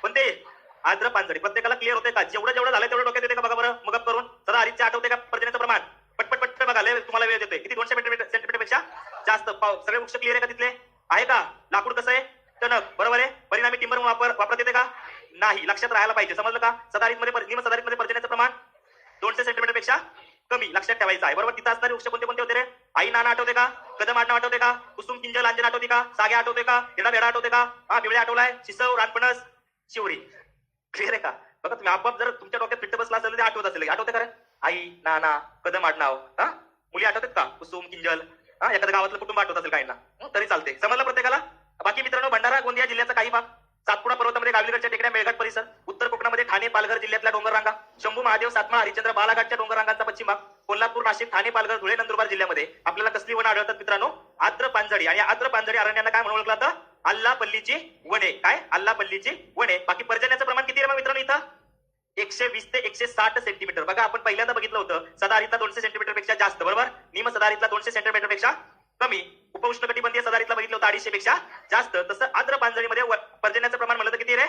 कोणते, आर्द्र पानझडी. प्रत्येकाला क्लिअर होते का, जेवढं झालं तेवढं डोक्यात येते का, बघा बरं मग करून. सदाहरितचे आठवते का पर्जन्याचं प्रमाण, पटपट बघा, तुम्हाला वेळ देते किती, 200 सेंटीमीटर पेक्षा जास्त. सगळे वृक्ष क्लिअर आहे का, तिथले आहे का, लाकूड कसं आहे, टणक, बरोबर आहे. परिणामी टिंबर वापरत येते का, नाही, लक्षात राहायला पाहिजे, समजलं का. सदाहरित मध्ये, निम सदाहरित मध्ये पर्जन्याचं प्रमाण 200 सेंटीमीटर पेक्षा कमी, लक्षात ठेवायचं आहे, बरोबर. तिथं असणारे वृक्ष कोणते कोणते होते रे, आई नाना आठवते का, कदम आडनाव आठवते का, कुसुम, किंजल, अंजन आठवते का, सागे आठवते का, हिरडा बेडा आठवते का, बिवळे आठवलाय, शिसव, रानफणस, शिवरी, क्लिअर आहे का. बघा तुम्ही आपोआप जर तुमच्या डोक्यात फिट्ट बसला असेल ते आठवत असेल, आठवते का रे, आई नाना कदम आडनाव, मुली आठवतात का, कुसुम, किंजल, एखाद्या गावातलं कुटुंब आठवत असेल काहींना, तरी चालते, समजलं प्रत्येकाला. बाकी मित्रांनो भंडारा गोंदिया जिल्ह्याचा काही भाग, सातपुडा पर्वतामध्ये गाविलगडच्या टेकड्या, मेळघाट परिसर, उत्तर कोकणामध्ये ठाणे पालघर जिल्ह्यातल्या डोंगर रांगा, शंभू महादेव, सातमा, हरिश्चंद्र, बालाघाटच्या डोंगर रांगांचा पश्चिम भाग, कोल्हापूर, नाशिक, ठाणे, पालघर, धुळे, नंदुरबार जिल्ह्यामध्ये आपल्याला कसली वनं आढळतात मित्रांनो, आर्द्र पानझडी. आणि आर्द्र पानझडी अरण्यांना काय म्हणून ओळखलं जातं, आल्लापल्लीची वने. काय, आल्लापल्लीची वने. बाकी पर्जन्याचं प्रमाण किती आहे मग मित्रांनो इथं, 120 ते 160 सेंटीमीटर. बघा आपण पहिल्यांदा बघितलं होतं सदाहरितला 200 सेंटीमीटर पेक्षा जास्त, बरोबर. निम सदाहरितला 200 सेंटीमीटर पेक्षा कमी. उपउष्णकटिबंधीय सदाहरितला बघितलं होतं 250 पेक्षा जास्त. तसं आर्द्र पानझडीमध्ये पर्जन्याचं प्रमाण म्हणलं तर किती रे?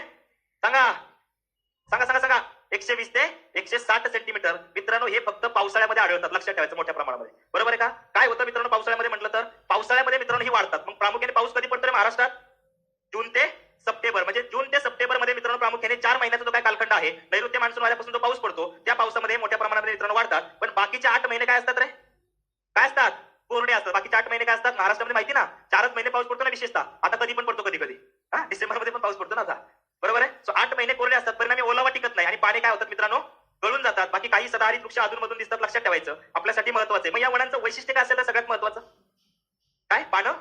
सांगा सांगा सांगा सांगा. 120 ते 160 सेंटीमीटर. मित्रांनो हे फक्त पावसाळ्यामध्ये आढळतात, लक्षात ठेवायचं मोठ्या प्रमाणामध्ये, बरोबर आहे का? काय होतं मित्रांनो पावसाळ्यामध्ये म्हटलं तर? पावसाळ्यामध्ये मित्रांनो ही वाढतात. मग प्रामुख्याने पाऊस कधी पडतो रे महाराष्ट्रात? जून ते सप्टेंबर. म्हणजे जून ते सप्टेंबर मध्ये मित्रांनो प्रामुख्याने 4 महिन्याचा जो काय कालखंड आहे, नैऋत्य मान्सून आल्यापासून जो पाऊस पडतो त्या पावसामध्ये मोठ्या प्रमाणामध्ये मित्रांनो वाढतात. पण बाकीचे 8 महिने काय असतात रे? काय असतात? कोरडे असतात. बाकीचे 8 महिने काय असतात? महाराष्ट्रामध्ये माहिती ना 4च महिने पाऊस पडतो ना विशेषतः. आता कधी पण पडतो, कधी कधी डिसेंबर मध्ये पण पाऊस पडतो ना आता, बरोबर आहे. सो 8 महिने कोरडे असतात, परिणामी ओलावा टिकत नाही आणि पाणी काय होतात मित्रांनो? गळून जातात. बाकी काही सदाहरित वृक्ष अधूनमधून दिसतात, लक्षात ठेवायचं, आपल्यासाठी महत्वाचं आहे. मग या वनांचं वैशिष्ट्य काय असेल तर सगळ्यात महत्वाचं काय? पानं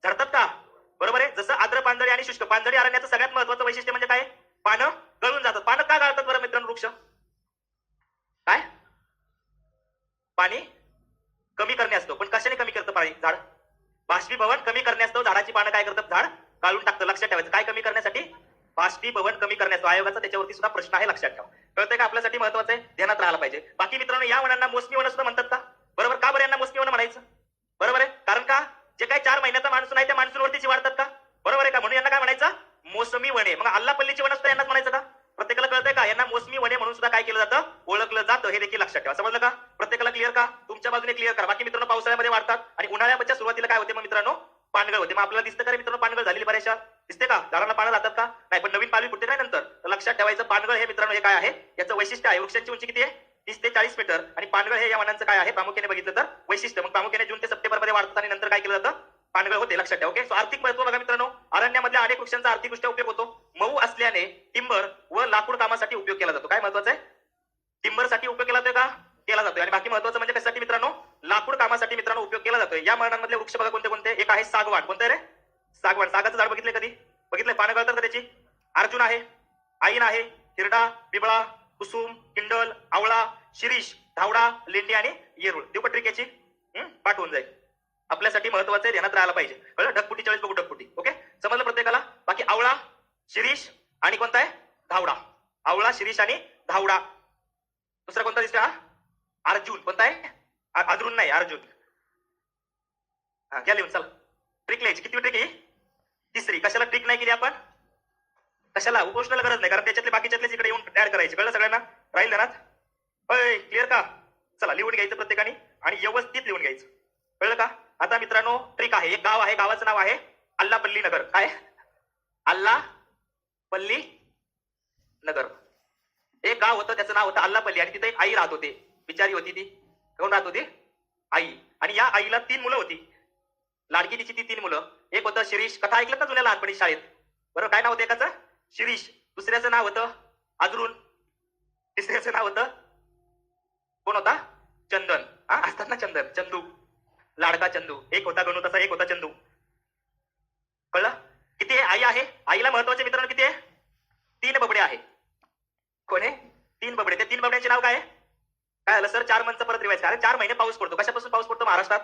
झडतात का? बरोबर आहे. जसं आर्द्र पानझडी आणि शुष्क पानझडी अरण्याचं सगळ्यात महत्वाचं वैशिष्ट्य म्हणजे काय? पानं गळून जातात. पानं का गळतात बरं मित्रांनो वृक्ष? काय? पाणी कमी करणे असतो. पण कशाने कमी करतं पाणी झाड? बाष्पीभवन कमी करणे असतो. झाडाची पानं काय करतात? झाड गाळून टाकतं. लक्षात ठेवायचं. काय कमी करण्यासाठी? बाष्पीभवन कमी करण्याचा. आयोगाचा त्याच्यावरती सुद्धा प्रश्न आहे, लक्षात ठेवा. कळतंय का? आपल्यासाठी महत्वाचं आहे, ध्यानात राहायला पाहिजे. बाकी मित्रांनो या वनांना मोसमी वन सुद्धा म्हणतात का? बरोबर. का बरं यांना मोसमी वन म्हणायचं? बरोबर आहे. कारण का? जे काही 4 महिन्याचा मान्सून आहे त्या मान्सूनवरतीच वाढतात का? बरोबर आहे का? म्हणून यांना काय म्हणायचं? मोसमी वने. मग आल्हापल्लीची वन सुद्धा यांनाच म्हणायचं का? प्रत्येकाला कळतंय का? यांना मोसमी वने म्हणून सुद्धा काय केलं जातं? ओळखलं जातं. हे देखील लक्षात ठेवा. समजलं का? प्रत्येकाला क्लिअर का? तुमच्या बाजूने क्लिअर करा. बाकी मित्रांनो पावसाळ्यामध्ये वाढतात आणि उन्हाळ्याच्या सुरुवातीला काय होते मग मित्रांनो? पानगळ होते. मग आपल्याला दिसतं का रे मित्रांनो पानगळ झालेली बऱ्याचशा? दिसते का? झाडांना पानं जातात का? नाही. पण नवीन पालवी फुटते काय नंतर? तर लक्षात ठेवायचं पानगळ हे मित्रांनो हे काय आहे? याचं वैशिष्ट्य आहे. वृक्षांची उंची किती आहे? 30 ते 40 मीटर. आणि पानगळ हे या वनांचं काय आहे प्रामुख्याने बघितलं तर वैशिष्ट्य. मग प्रामुख्याने जून ते सप्टेंबर मध्ये वाढतात आणि नंतर काय केलं जातं? पानगळ होते, लक्षात ठेवा. ओके. सो आर्थिक महत्व बघा मित्रांनो, अरण्यामधल्या अनेक वृक्षांचा आर्थिकदृष्ट्या उपयोग होतो. मऊ असल्याने टिंबर व लाकूड कामासाठी उपयोग केला जातो. काय महत्वाचं आहे? टिंबरसाठी उपयोग केला जातोय का? केला जातोय. आणि बाकी महत्वाचं म्हणजे कशासाठी मित्रांनो? लाकूड कामासाठी मित्रांनो उपयोग केला जातोय. या वनांमधले वृक्ष बघा कोणते कोणते? एक आहे सागवान. कोणतं रे? सागवान. सागाचं झाड बघितलंय कधी? बघितलंय? पानं गळतात का त्याची? अर्जुन आहे, आईन आहे, हिरडा, बिबळा, कुसुम, किंडल, आवळा, शिरीष, धावडा, लेंडी आणि येरूळ. देऊ पत्रिक याची पाठवून जाईल. आपल्यासाठी महत्वाचं आहे, ध्यानात राहायला पाहिजे. कळलं? ढगफुटी 40 बघू ढगफुटी. ओके. समजलं प्रत्येकाला? बाकी आवळा, शिरीष आणि कोणता आहे? धावडा. आवळा, शिरीष आणि धावडा. दुसरा कोणता दिसतोय? अर्जुन. कोणता आहे? अजून नाही, अर्जुन. घ्या लिहून. चला ट्रिक लिहायची. किती ट्रिक ही? तिसरी. कशाला ट्रिक नाही केली आपण? कशाला? उपोषणाला गरज नाही, कारण त्याच्यातले बाकीच्यातलेच इकडे येऊन ऍड करायचे. कळलं सगळ्यांना? राहील ध्यानात? क्लिअर का? चला लिहून घ्यायचं प्रत्येकाने आणि व्यवस्थित लिहून घ्यायचं. कळलं का? आता मित्रांनो ट्रिक आहे. एक गाव आहे, गावाचं नाव आहे अल्लापल्ली नगर. काय? अल्लापल्ली नगर. एक गाव होतं, त्याचं नाव होतं अल्लापल्ली आणि तिथे एक आई राहत होती. बिचारी होती ती. कोण राहत होती? आई. आणि या आईला 3 मुलं होती. लाडकी तिची ती 3 मुलं. एक होतं शिरीष. कथा ऐकलं ना जुन्या लहानपणी शाळेत? बरोबर. काय नाव होतं एकाचं? शिरीष. दुसऱ्याचं नाव होतं अजरून. तिसऱ्याचं नाव होतं कोण होता? चंदन. असतात ना चंदन, चंदू, लाडका चंदू. एक होता गणू तसा, एक होता चंदू. कळलं? किती आई आहे? आईला महत्वाचे मित्रांनो किती आहे? 3 बबडे आहे. कोण आहे? 3 बबडे. ते 3 बबड्यांचे नाव काय आहे? काय झालं सर? 4 मंथचं परत रिवायज. अरे 4 महिने पाऊस पडतो. कशापासून पाऊस पडतो महाराष्ट्रात?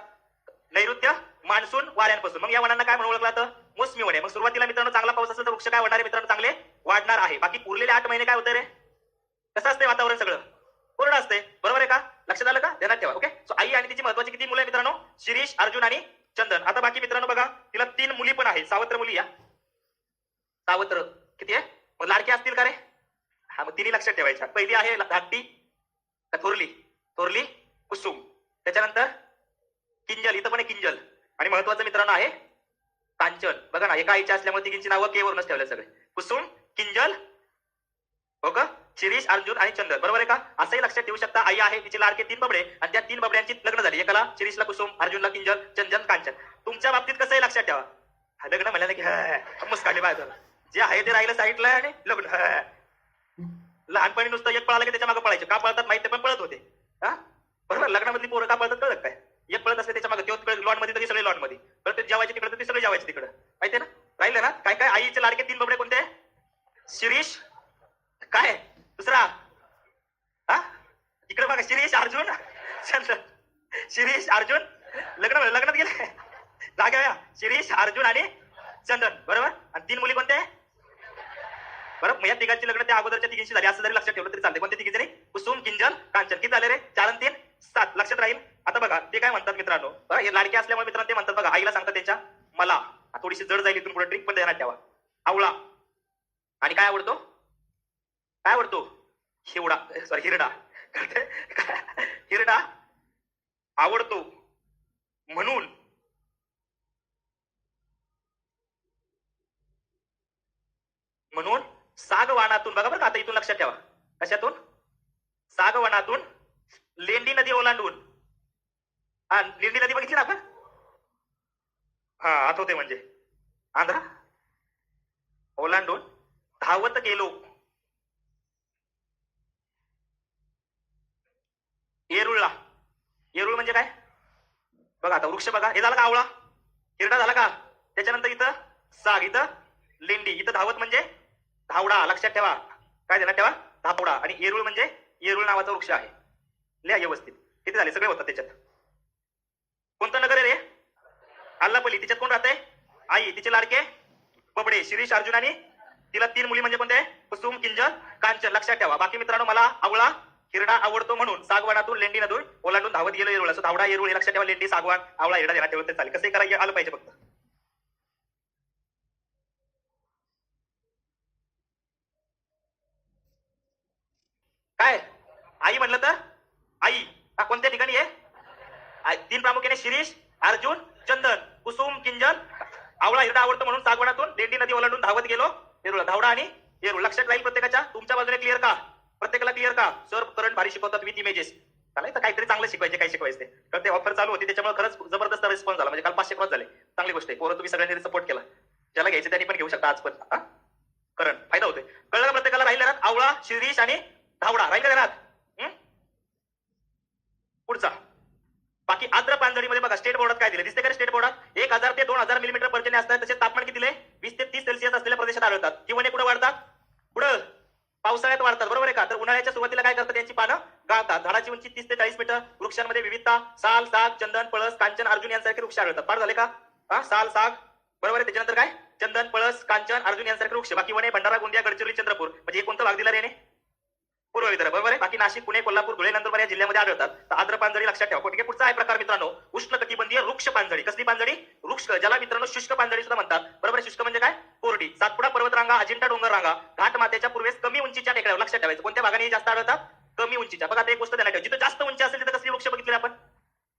नैऋत्य मान्सून वाऱ्यांपासून. मग या वनांना काय म्हणून ओळखलं जातं? मोसमी वने. मग सुरुवातीला मित्रांनो चांगला पाऊस असेल तर वृक्ष काय होणार आहे मित्रांनो? चांगले वाढणार आहे. बाकी उरलेले 8 महिने काय होते रे? कसं असते वातावरण? सगळं कोरडं असते. बरोबर आहे का? लक्षात आलं का? ध्यानात ठेवा. ओके. सो आई आणि तिची महत्वाची किती मुलं आहे मित्रांनो? शिरीष, अर्जुन आणि चंदन. आता बाकी मित्रांनो बघा, तिला 3 मुली पण आहेत. सावत्र मुली. या सावत्र किती आहे? मग लाडके असतील का रे? मग तिन्ही लक्षात ठेवायच्या. पहिली आहे धाकटी का थोरली? थोरली कुसुम. त्याच्यानंतर किंजल. इथं पण आहे किंजल. आणि महत्वाचं मित्रांनो आहे कांचन. बघा ना, एका आईच्या असल्यामुळे तिघींची नावं के वरूनच ठेवले सगळे. कुसुम, किंजल, हो का? शिरीष, अर्जुन आणि चंदन. बरोबर आहे का? असंही लक्षात ठेवू शकता. आई आहे, तिचे लाडके 3 बबडे आणि त्या 3 बबड्यांची लग्न झाली. एकाला शिरीषला कुसुम, अर्जुनला किंजल, चंदन कांचन. तुमच्या बाबतीत कसंही लक्षात ठेवा. लग्न म्हणलं की मुस्काळली बाहेर. जे आहे ते राहिलं साईडला आणि लग्न. लहानपणी नुसतं एक पळालं की त्याच्या मागे पळायचे. का पळतात माहिती? पण पळत होते. बरोबर. लग्नामधली पोरं का पळतात कळत काय? एक पळत असते त्याच्या मागे, तो लॉन मध्ये तरी सगळे लॉन मध्ये. परत जेवायचे तिकडे तर ते सगळे जेवायचे तिकडे. माहितीये ना? राहिले ना? काय काय आईचे लाडके 3 बबडे कोणते? शिरीष, काय दुसरा? इकडे बघा, शिरीष, अर्जुन, चंदन. शिरीष, अर्जुन, लग्नात गेले. जागा. शिरीष, अर्जुन आणि चंदन. बरोबर. आणि 3 मुली कोणते? बरं, मग या तिघांची लग्न त्या अगोदरच्या तिघींशी झाली असं जरी लक्षात ठेवलं तरी चालते. कोणते तिघी जरी? कुसुम, किंजल, कांचन. किती झाले रे? 4 आणि 3 7. लक्षात राहील. आता बघा ते काय म्हणतात मित्रांनो, बरं हे लाडके असल्यामुळे मित्रांनो ते म्हणतात बघा, आईला सांगतात त्यांच्या मला थोडीशी जड जाईल इथून पुढे ट्रिक पण ध्यानात ठेवा. आवळा आणि काय आवडतो? काय आवडतो? हिवडा, सॉरी हिरडा. हिरडा आवडतो म्हणून म्हणून सागवानातून, बघा बरं का आता इथून लक्षात ठेवा, कशातून? सागवानातून लेंडी नदी ओलांडून. हा, लेंडी नदी बघितली ना आपण? हा, आठवते म्हणजे आंध्रा ओलांडून धावत गेलो येरूळला. येरूळ म्हणजे काय? बघा आता वृक्ष बघा, हे झालं का आवळा? हिरडा झाला का? त्याच्यानंतर इथं साग, इथं लेंडी, इथं धावत म्हणजे धावडा. लक्षात ठेवा, काय देणार ठेवा? धावडा. आणि येरूळ म्हणजे येरूळ नावाचा वृक्ष आहे. लिहा व्यवस्थित. किती झाले? सगळे होतात त्याच्यात. कोणतं नगर आहे रे? आल्लापल्ली. तिच्यात कोण राहते? आई. तिचे लाडके बबडे, शिरीष, अर्जुन आणि तिला 3 मुली म्हणजे कोणते? कुसुम, किंजल, कांचन. लक्षात ठेवा. बाकी मित्रांनो मला आवळा हिरडा आवडतो म्हणून सागवानातून लेंडी नदून ओलांडून धावत गेलो येरूळ. असं धावडा येरूळ हे लक्षात ठेवा. लेंडी, सागवान, आवळा, हिरडा देण्यात ठेवलं तरी चालेल. कसं करायला आलं पाहिजे फक्त. काय आई म्हणलं तर आई हा कोणत्या ठिकाणी आहे? 3 प्रामुख्याने शिरीष, अर्जुन, चंदन, कुसुम, किंजल, आवळा, हिरडा आवडतो म्हणून सागवानातून लेंडी नदी ओलांडून धावत गेलो येरूळ. धावडा आणि येरूळ लक्षात राहील प्रत्येकाच्या. तुमच्या बाजूने क्लिअर का? प्रत्येकाला क्लिअर का? सर करंट भारी शिकवतात विथ इमेजेस. चालायचं काहीतरी चांगलं शिकवायचे, काय शिकवायचे तर ते ऑफर चालू होती त्याच्यामुळे खरंच जबरदस्त रिस्पॉन्स झाला. म्हणजे काल 500 क्रॉस झाले. चांगली गोष्ट आहे. पोरं तुम्ही सगळ्यांनी सपोर्ट केला. ज्याला घ्यायचे त्यांनी पण घेऊ शकता आज पण. करंट फायदा होतोय. कळलं का प्रत्येकाला? राहील ना आवळा, शिरीष आणि धावडा राहील का देणार? पुढचा बाकी आद्र पानझडीमध्ये बघा स्टेट बोर्डात काय दिले दिसते का? स्टेट बोर्डात 1000 ते 2000 मिलीमीटर पर्जन्य असतात. तसे तापमान किती दिले? 20 ते 30 सेल्सिअस असलेल्या प्रदेशात आढळतात. किंवा कुठे वाढतात? पुढं पावसाळ्यात वाढतात. बरोबर आहे का? तर उन्हाळ्याच्या सुरुवातीला काय करतात? त्यांची पानं गाळतात. झाडाची उंची 30 ते 40 मीटर. वृक्षांमध्ये विविधता साल, साग, चंदन, पळस, कांचन, अर्जुन यांसारखे वृक्ष आढळतात. पाठ झाले का? साल, साग बरोबर आहे. त्याच्यानंतर काय? चंदन, पळस, कांचन, अर्जुन यांसारखे वृक्ष. बाकी वने भंडारा, गोंदिया, गडचिरोली, चंद्रपूर म्हणजे हे कोणता भाग दिला रे? पूर्व विदर्भ बरोबर आहे. बाकी नाशिक, पुणे, कोल्हापूर, धुळे, नंदुरबार या जिल्ह्यामध्ये आढळतात. तर आद्र पानझडी लक्षात ठेवा. ठीक आहे. पुढचा आहे प्रकार मित्रांनो उष्णकटिबंधीय वृक्ष पानझडी. कसली पानझडी? वृक्ष, ज्याला मित्रांनो शुष्क पानझडी सुद्धा म्हणतात. बरोबर आहे. शुष्क म्हणजे काय? कोरडी. सातपुडा पर्वतरांगा, अजिंठा डोंगर रांगा, घाट माथ्याच्या पूर्वेस कमी उंचीच्या टेकड्यावर. लक्षात ठेवायचं कोणत्या भागाने जास्त आढळतात? कमी उंचीच्या. बघा आता एक गोष्ट ध्यानात ठेवा, जिथे जास्त उंची असेल तिथे कसली वृक्ष बघितले आपण?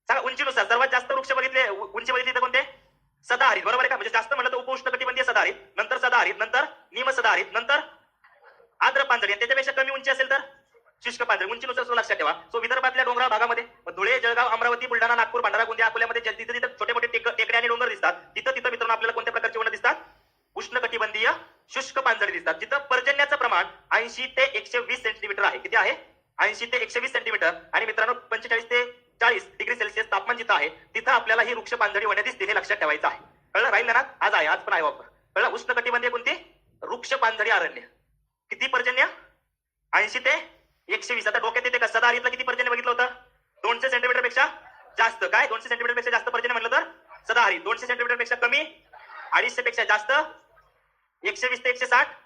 सांगा उंचीनुसार. सर्वात जास्त वृक्ष बघितले, उंची बघितली तर कोणते? सदाहरित. बरोबर आहे का? म्हणजे जास्त म्हणलं तर उपउष्णकटिबंधीय सदाहरित, नंतर सदाहरित, नंतर निम सदाहरित, नंतर आद्र पानझडी. त्याच्यापेक्षा कमी उंची असेल तर शुष्क पानझडी. उंचीनुसार लक्षात ठेवा. सो विदर्भातल्या डोंगराळ भागामध्ये धुळे, जळगाव, अमरावती, बुलढाणा, नागपूर, भंडारा, गोंदिया, अकोल्यामध्ये जिथे जिथे छोटे मोठे टेकड्या आणि डोंगर दिसतात तिथं तिथं मित्रांनो आपल्याला कोणत्या प्रकारचे वन दिसतात? उष्णकटिबंधीय शुष्क पानझडी दिसतात. जिथं पर्जन्याचं प्रमाण 80 ते 120 सेंटीमीटर आहे. किती आहे? 80 ते 120 सेंटीमीटर. आणि मित्रांनो 45 ते 40 डिग्री सेल्सिअस तापमान जिथं आहे तिथं आपल्याला ही वृक्ष पानझडी वने दिसते. हे लक्षात ठेवायचं आहे. कळलं? राहील ना? आज आहे, आज पण आहे वापर. कळलं? उष्णकटिबंधीय कोणती? वृक्ष पानझडी अरण्य. किती पर्जन्य? 80 ते 120. आता डोक्यात येते का? सदाहरितला किती पर्जन्य बघितलं होतं? 200 सेंटीमीटर पेक्षा जास्त. काय? 200 सेंटीमीटर पेक्षा जास्त पर्जन्य म्हणलं तर सदाहरित. 200 सेंटीमीटर पेक्षा कमी 250 पेक्षा जास्त 120 ते 160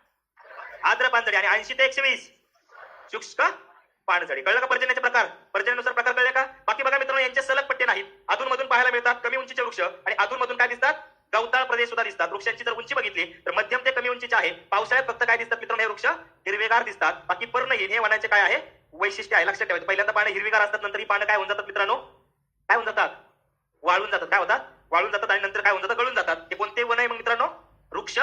आद्र पानझडी. आणि 80 ते 120 शुष्क पानझडी. कळलं का? पर्जन्याचे प्रकार, पर्जन्यानुसार प्रकार कळले का? बाकी बघा मित्रांनो यांचे सलग पट्टे नाहीत. अधून मधून पाहायला मिळतात कमी उंचीचे वृक्ष. आणि अधून मधून काय दिसतात? गवताळ प्रदेश सुद्धा दिसतात. वृक्षांची जर उंची बघितली तर मध्यम ते कमी उंचीचे आहे. पावसाळ्यात फक्त काय दिसतात मित्रांनो? हे वृक्ष हिरवेगार दिसतात. बाकी पर्णहीन हे वनाचे काय आहे? वैशिष्ट्य आहे. लक्षात ठेवायचं. पहिल्यांदा पानं हिरवीगार असतात, नंतर ही पानं काय होऊन जातात मित्रांनो? काय होऊन जातात? वाळून जातात. काय होतात? वाळून जातात. आणि नंतर काय होऊन जातात? गळून जातात. हे कोणते वन आहे मग मित्रांनो? वृक्ष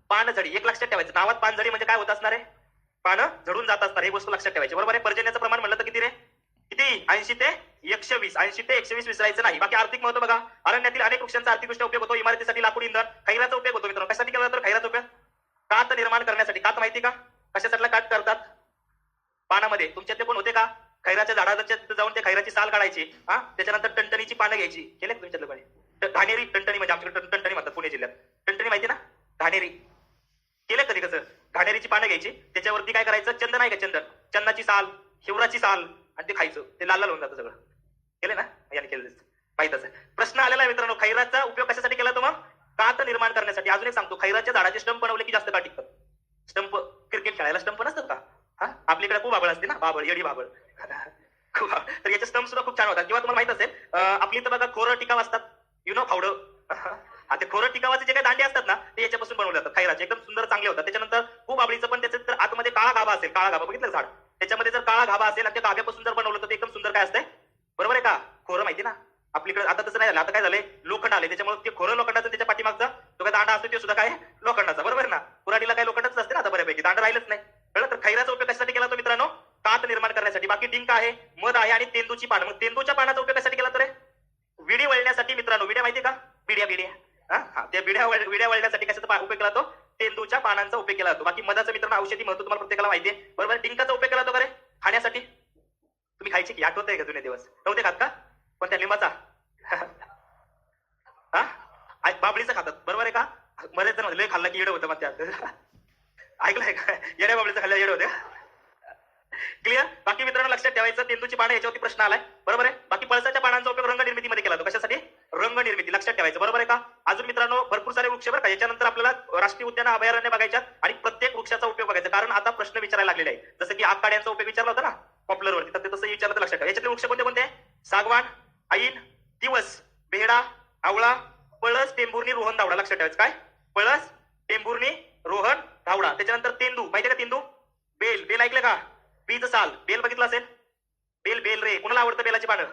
पानझडी. एक लक्षात ठेवायचं, नावात पानझडी म्हणजे काय होत असणार आहे? पानं झडून जात असणार. हे गोष्ट लक्षात ठेवायची. बरोबर आहे. पर्जन्याचं प्रमाण म्हणलं तर किती रे? किती? 80 ते 120. 80 ते 120 विसरायचं नाही. बाकी आर्थिक महत्व बघा. अरण्यातील अनेक वृक्षांचा आर्थिकदृष्ट्या उपयोग होतो. इमारतीसाठी लाकूड इंधन, खैराचा उपयोग होतो मित्रांनो. कशासाठी केला जातो खैराचा उपयोग? कात निर्माण करण्यासाठी. कात माहिती का? कशासाठी कात करतात? पानामध्ये. तुमच्यातले कोण होते का? खैराच्या झाडाच्या जाऊन ते खैराची साल काढायची, त्याच्यानंतर टणटणीची पानं घ्यायची. केले तुमच्यातलं कोणी? घाणेरी टणटणी म्हणजे आमच्याकडे टणटणी म्हणतात पुणे जिल्ह्यात. टणटणी माहिती ना? घाणेरी. केलं कधी कसं? घाणेरीची पानं घ्यायची, त्याच्यावरती काय करायचं? चंदन आहे का? चंदन, चंदनाची साल, हिवराची साल, आणि ते खायचं. ते लाल लाल होऊन जातं सगळं. केलं ना? याने केलं माहितच आहे. प्रश्न आलेला आहे मित्रांनो, खैराचा उपयोग कशासाठी केला तो? मग कात निर्माण करण्यासाठी. अजून एक सांगतो, खैराच्या झाडाचे स्टंप बनवले की जास्त काळ टिकतात. स्टंप क्रिकेट खेळायला स्टंप नसतात का? हा, आपल्याकडे खूप बाबळ असते ना, बाबळ, येडी बाबळ. तर याचे स्टंप सुद्धा खूप छान होतात. किंवा तुम्हाला माहित असेल, आपली तर बघा खोरं टिकाव असतात, फावडं. हा, ते खोरं टिकावाचे जे काही दांडे असतात ना, ते याच्यापासून बनवले जातात, खैराचे, एकदम सुंदर चांगले होतात. त्याच्यानंतर खूप आवडीचं पण त्याच्यात जर आतमध्ये काळा गाभा असेल, काळा गाभा बघितलं झाड, त्याच्यामध्ये जर काळा गाभा असेल आणि त्या गाभ्यापासून जर बनवलं तर ते एकदम सुंदर काय असतंय, बरोबर आहे का? खोरं माहिती ना आपल्याकडे. आता तसं नाही झालं, आता काय झालंय, लोखंड आले, त्याच्यामुळे ते खोरं लोखंडाचं त्याच्या पाठीमागचा जो काय दांडा असतो ते सुद्धा काय लोखंडाचा, बरोबर ना? कुऱ्हाडीला काय लोखंडाच असते ना आता बऱ्यापैकी, दांडा राहिलंच नाही. कळलं? तर खैराचा उपयोग कशासाठी केला तो मित्रांनो? कात निर्माण करण्यासाठी. बाकी डिंक आहे, मध आहे आणि तेंदूची पानं. मग तेंदूच्या पानाचा उपयोग कशासाठी केला तर विडी वळण्यासाठी मित्रांनो. विड्या माहिती का? बिड्या त्या विड्या वळण्यासाठी कशाचा उपयोग केला तो? तेंदूच्या पानांचा उपयोग केला जातो. बाकी मधाचं मित्रांनो औषधी महत्व तुम्हाला प्रत्येकाला माहिती आहे, बरोबर? डिंकाचा उपयोग केला तो का रे? खाण्यासाठी. तुम्ही खायची की आठवत आहे का जुने दिवस? नव्हते खात का? पण त्या लिंबाचा हा, बाबळीचं खातात, बरोबर आहे का? बरेच जण लय खाल्ला की येडं होतं मग त्यात. ऐकलंय का? येड्या बाबळीचं खाल्ल्या येडं होते. क्लिअर? बाकी मित्रांनो लक्षात ठेवायचं, तेंदूची पानं याच्यावरती प्रश्न आलाय, बरोबर आहे? बाकी पळसाच्या पानांचा उपयोग रंग निर्मितीमध्ये केला जातो. कशासाठी? रंग निर्मिती. लक्षात ठेवायचं, बरोबर आहे का? अजून मित्रांनो भरपूर सारे वृक्ष बरं का. याच्यानंतर आपल्याला राष्ट्रीय उद्यान, अभयारण्य बघायच्यात आणि प्रत्येक वृक्षाचा उपयोग बघायचा, कारण आता प्रश्न विचारायला लागलेले आहे. जसं की आकाड्यांचा उपयोग विचारला होता ना पॉप्युलर वरती, तर ते तसं विचारलं तर लक्षात ठेवा. याच्यातले वृक्ष कोणते कोणते? सागवान, ऐन, दिवस, बेहडा, आवळा, पळस, टेंभुर्णी, रोहन, धावडा. लक्षात ठेवायचं काय? पळस, टेंभुर्णी, रोहन, धावडा. त्याच्यानंतर तेंदू, माहितीये का तेंदू? बेल, बेल ऐकलं का? बीज साल, बेल बघितलं असेल. बेल, बेल रे, कोणाला आवडतं बेलाची पानं?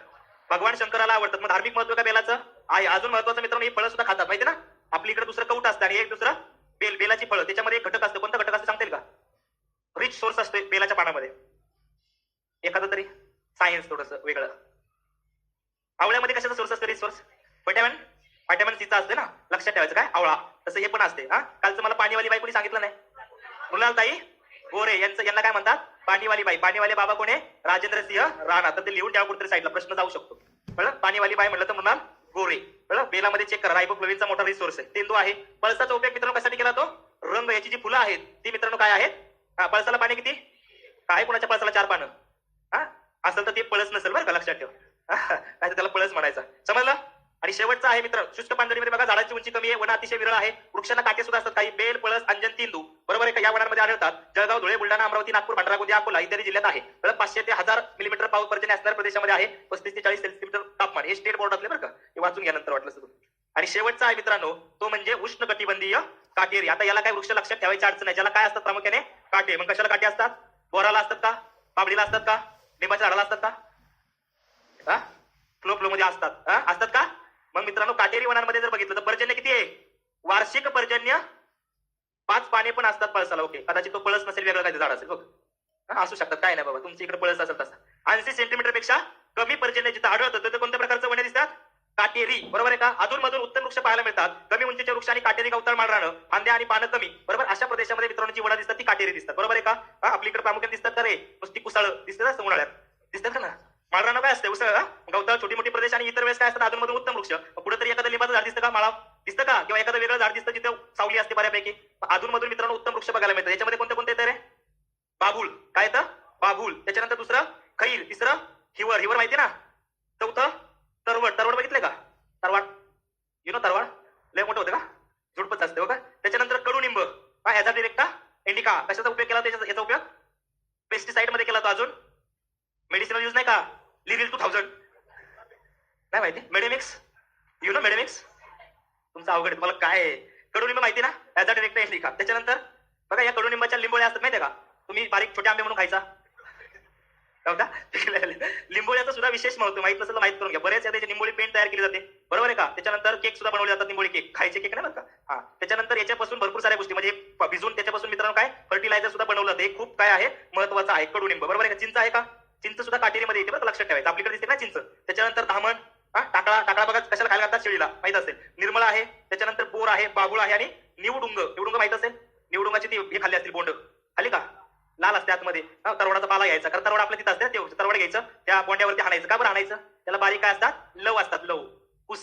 भगवान शंकराला आवडतात. मग धार्मिक महत्व का बेलाचं आहे? अजून महत्वाचं मित्रांनो, ही फळं सुद्धा खातात, माहिती ना? आपल्या इकडे दुसरं कवट असतं आणि एक दुसरं बेल, बेलाची फळं. त्याच्यामध्ये एक घटक असतं. कोणता घटक असतं सांगता येईल का? रिच सोर्स असतो बेलाच्या पानामध्ये, एखादं तरी सायन्स थोडस वेगळं. आवळ्यामध्ये कशाचा सोर्स असतो? रिच सोर्स व्हिटॅमिन, व्हिटॅमिन सीचा असते ना. लक्षात ठेवायचं काय? आवळा. तसं हे पण असते. हा, कालचं मला पाणीवाली बाई कोणी सांगितलं नाही, मृणालताई गोरे यांना काय म्हणतात? पाणीवाली बाई. पाणीवाले बाबा कोण आहे? राजेंद्र सिंह राणा. तर ते लिहून ठेवा कुठेतरी साईडला, प्रश्न जाऊ शकतो. कळलं? पाणीवाली बाई म्हटलं तर मृणाल गोरे. कळलं? बेलामध्ये चेक करा, रायबोफ्लोविनचा मोठा रिसोर्स आहे. तेंदू आहे. पळसाचा उपयोग मित्रांनो कशासाठी केला तो? रंग. याची जी फुलं आहेत ती मित्रांनो काय आहेत? पळसाला पाणी किती काय? कुणाच्या पळसाला 4 पानं? हा, असेल तर ते पळस नसेल बरं का, लक्षात ठेव. काय त्याला पळस म्हणायचा, समजलं? आणि शेवटचा आहे मित्र, शुष्क पानझडीमध्ये बघा झाडाची उंची कमी आहे, वन अतिशय विरळ आहे, वृक्षांना काटे सुद्धा असतात काही. बेल, पळस, अंजन, तेंदू, बरोबर आहे का? या वनांमध्ये आढळतात. जळगाव, धुळे, बुलढाणा, अमरावती, नागपूर, भंडारा, गोंदिया, अकोला इत्यादी जिल्ह्यात आहे. 500 ते 1000 मिलीमीटर पाऊस पर्जन्य असणाऱ्या प्रदेशामध्ये आहे. 35 ते 40 सेंटीमीटर तापमान. हे स्टेट बोर्डातले बरं का, हे वाचून घ्या नंतर वाटलं सुद्धा. आणि शेवटचा आहे मित्रांनो तो म्हणजे उष्ण कटिबंधीय काटेरी. आता याला काय वृक्ष लक्षात ठेवायची अडचण आहे, ज्याला काय असतात प्रामुख्याने? काटे. मग कशाला काटे असतात? बोराला असतात का? बाबळीला असतात का? लिंबाच्या झाडाला असतात का? फ्लो मध्ये असतात. असतात का? मग मित्रांनो काटेरी वनांमध्ये जर बघितलं तर पर्जन्य किती आहे? वार्षिक पर्जन्य 5 पाने पण असतात पळसाला. ओके, कदाचित तो पळस नसेल, वेगळं काही झाड असेल बघ. असू शकतात, काय नाही बाबा, तुमच्या इकडे पळस असेल तसा. 80 सेंटीमीटर पेक्षा कमी पर्जन्य जिथं आढळतं तर कोणत्या प्रकारचं वने दिसतात? काटेरी, बरोबर आहे का? अधून मधून उत्तम वृक्ष पाहायला मिळतात. कमी उंचीच्या वृक्ष आणि काटेरी गवताळ माळ राहणं, फांद्या आणि पानं कमी, बरोबर, अशा प्रदेशामध्ये मित्रांनो जी वनं दिसतात ती काटेरी दिसतात, बरोबर आहे का? आपल्याकडे प्रामुख्याने दिसतात का रे? नुसती कुसाळ दिसतात उन्हाळ्यात, दिसतात ना. माळरानं काय असतं? उसळ, गवताळ, छोटी मोठी प्रदेश आणि इतर वेळेस काय असतात? अधून मधून उत्तम वृक्ष. कुठेतरी एखादं लिंबाचं झाड दिसतं का? माळा दिसतं का? किंवा एखादं वेगळं झाड दिसतं जिथे सावली असते बऱ्यापैकी. अधून मधून मित्रांनो उत्तम वृक्ष बघायला मिळतात. याच्यामध्ये कोणते कोणते येतं रे? बाबूल. काय येतं? बाबूल. त्याच्यानंतर दुसरं खैर, तिसरं हिवर. हिवर माहिती ना? चौथं तरवड. तरवड बघितलंय का? तरवाड, तरवाड लय मोठं होतं का? झुडपच असते बघा. त्याच्यानंतर कडुनिंब, याचा डिरेक्ट इंडिका. कशाचा उपयोग केला? याचा उपयोग पेस्टिसाइड मध्ये केला. तो अजून मेडिसिनल यूज नाही का? लिव्हिल 2000 नाही माहिती? मेडिमिक्स, मेडिमिक्स. तुमचं अवघड आहे, तुम्हाला काय आहे? कडुनिंब माहिती ना? याचा डिरेक्ट इंडिका. त्याच्यानंतर बघा या कडुनिंबाच्या लिंबोळ्या असतात माहितीये का? तुम्ही बारीक छोटे आंबे म्हणून खायचा लिंबोळ्याचं सुद्धा विशेष महत्व माहित नसेल तर माहित करून घ्या. बरेच त्याची लिंबोळी पेंट तयार केली जाते, बरोबर आहे का? त्याच्यानंतर केक सुद्धा बनवले जातात, लिंबोळी केक. खायचे केक नाही बरं का? त्याच्यानंतर याच्यापासून भरपूर साऱ्या गोष्टी म्हणजे भिजून त्याच्यापासून मित्रांनो काय फर्टिलायझर सुद्धा बनवलं जाते. खूप काय आहे महत्वाचं आहे कडुनिंब, बरोबर आहे का? चिंच आहे का? चिंच सुद्धा काटेरीमध्ये येते बरं, लक्षात ठेवायचं. आपल्याकडे दिसते ना चिंच. त्याच्यानंतर धामण, टाकळा. टाकळा बघा कशाला खायला घालतात? शेळीला, माहित असेल. निर्मळा आहे, त्याच्यानंतर बोर आहे, बाबूळ आहे आणि निवडुंग. निवडुंग माहित असेल? निवडुंगाची ती हे खाल्ली असतील बोंड, खाली का? लाल असते आतमध्ये. तरवडाचा पाला घ्यायचा, कारण तरवड आपल्या तिथं असते. ते तरवड घ्यायचं, त्या बोंड्यावरती हाणायचं. का बरं हाणायचं? त्याला बारीक काय असतात? लव असतात. लव, कुस.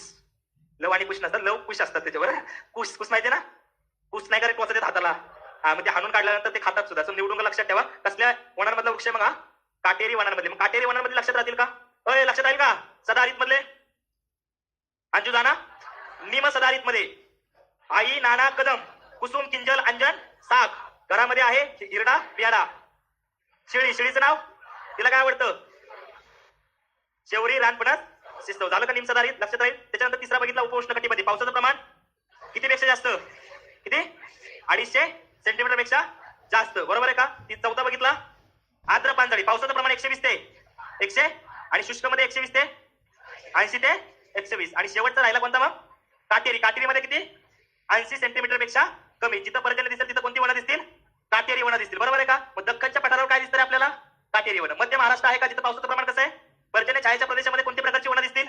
लव आणि कुश नसतात, लव कुश असतात त्याच्यावर. कुश, कुश माहिती ना? कुश नाही का टोचत हाताला. मग ते हाणून काढल्यानंतर ते खातात सुद्धा. निवडुंग लक्षात ठेवा. कसल्या वनांमधला वृक्ष मग काटेरी वनांमध्ये. मग काटेरी वनांमध्ये लक्षात राहतील का? लक्षात राहील का? सदाहरित मधले अंजू जाना, निम सदाहरित मध्ये आई, नाना, कदम, कुसुम, किंजल, अंजन, साग. घरामध्ये आहे हिरडा बियाडा. शेळी, शेळीचं नाव तिला काय आवडतं? शेवरी, रानपणात शिस्त. झालं का निमसदारीत? लक्षात राहील. त्याच्यानंतर तिसरा बघितला उपउष्ण कटिबंधी. पावसाचं प्रमाण किती पेक्षा जास्त? किती? 250 सेंटीमीटर पेक्षा जास्त. बरोबर आहे का? चौथा बघितला आर्द्र पानझडी. पावसाचं प्रमाण 120 ते 100 आणि शुष्क मध्ये 120 ते 80 ते 120. आणि शेवटचा राहिला कोणता मग? काटेरी. काटेरीमध्ये किती? 80 सेंटीमीटर पेक्षा कमी. जिथं पर्जन्य दिसेल तिथं कोणती वनं दिसतील? काटेरी वनं दिसतील. बरोबर आहे का? मग दख्खनच्या पठारावर काय दिसतं आपल्याला? काटेरी वनं. मध्य महाराष्ट्र आहे का जिथं पावसाचं प्रमाण कसं आहे? पर्जन्य छायेच्या प्रदेशामध्ये कोणत्या प्रकारची वनं दिसतील?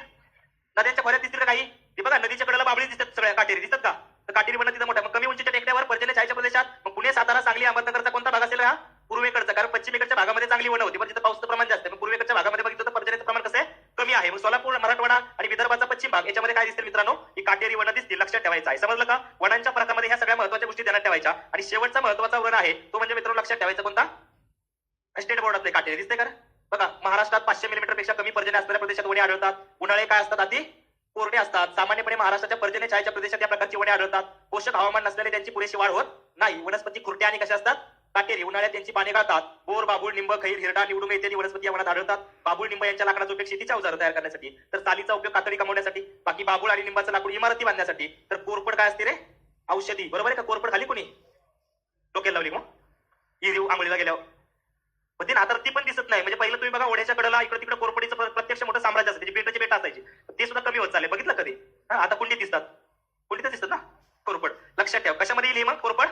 नद्यांच्या खोऱ्यात दिसतील का काही? ते बघा नदीच्या कडेला बाबळी दिसतात, सगळ्या काटेरी दिसतात का? तर काटेरी वनं तिथं मोठ्या. मग कमी उंचीच्या टेकड्यावर पर्जन्य छायेच्या प्रदेशात मग पुणे, सातारा, सांगली, अहमदनगरचा कोणता भाग असेल? हा पूर्वेकडचा. कारण पश्चिमेकडच्या भागामध्ये चांगली वनं होती, पण जिथं पावसाचं प्रमाण जास्त आहे. पूर्वेकडच्या भागामध्ये बघितलं तर पर्जन्याचं प्रमाण कसं आहे? कमी आहे. मग सोलापूर, मराठवाडा आणि विदर्भाचा पश्चिम भाग याच्यामध्ये काय दिसतील मित्रांनो? ही काटेरी वनं दिसतील. लक्षात ठेवायचं आहे. समजलं का? वनांच्या प्रकारामध्ये ह्या सगळ्या महत्वाच्या गोष्टी ध्यानात ठेवायच्या. आणि शेवटचा महत्वाचा वन आहे तो म्हणजे मित्रांनो लक्षात ठेवायचा कोणता? स्टेट बोर्डातले काटेरी दिसते का? बघा महाराष्ट्रात 500 मिलीमीटर पेक्षा कमी पर्जन्य असणाऱ्या प्रदेशात वने आढळतात. उन्हाळे काय असतात? अति कोरडे असतात. सामान्यपणे महाराष्ट्राच्या पर्जन्य छायेच्या प्रदेशात या प्रकारची वने आढळतात. पोषक हवामान नसल्याने त्यांची पुरेशी वाढ होत नाही. वनस्पती खुरट्या आणि कशा असतात? काटेरी. उन्हाळ्यात त्यांची पाने गळतात. बोर, बाबूळ, निंब, खैर, हिरडा, निवडुंग इत्यादी वनस्पती या वनात आढळतात. बाबूळ, निंब यांच्या लाकडाचा उपयोग शेतीच्या अवजारं तयार करण्यासाठी, तर सालीचा उपयोग कातडी कमवण्यासाठी, बाकी बाबूळ आणि निंबाचं लाकूड इमारती बांधण्यासाठी, तर कोरपड काय असते रे? औषधी. बरोबर आहे का? कोरपड खाली कोणी डोक्याला लावली मग हिरीव आंघोळीला गेल्यावर होती ना. तर ती पण दिसत नाही. म्हणजे पहिलं तुम्ही बघा ओढ्याच्या कडेला इकडे तिकडे कोरपडीचं प्रत्यक्ष मोठं साम्राज्य असतं. त्याची बेटाची बेटा असायची. ते सुद्धा कमी होत चालले. बघितलं कधी? आता कुंडीत दिसतात. कुंडीतच दिसतात ना कोरपड. लक्षात ठेव. कशामध्ये येईल मग कोरपड?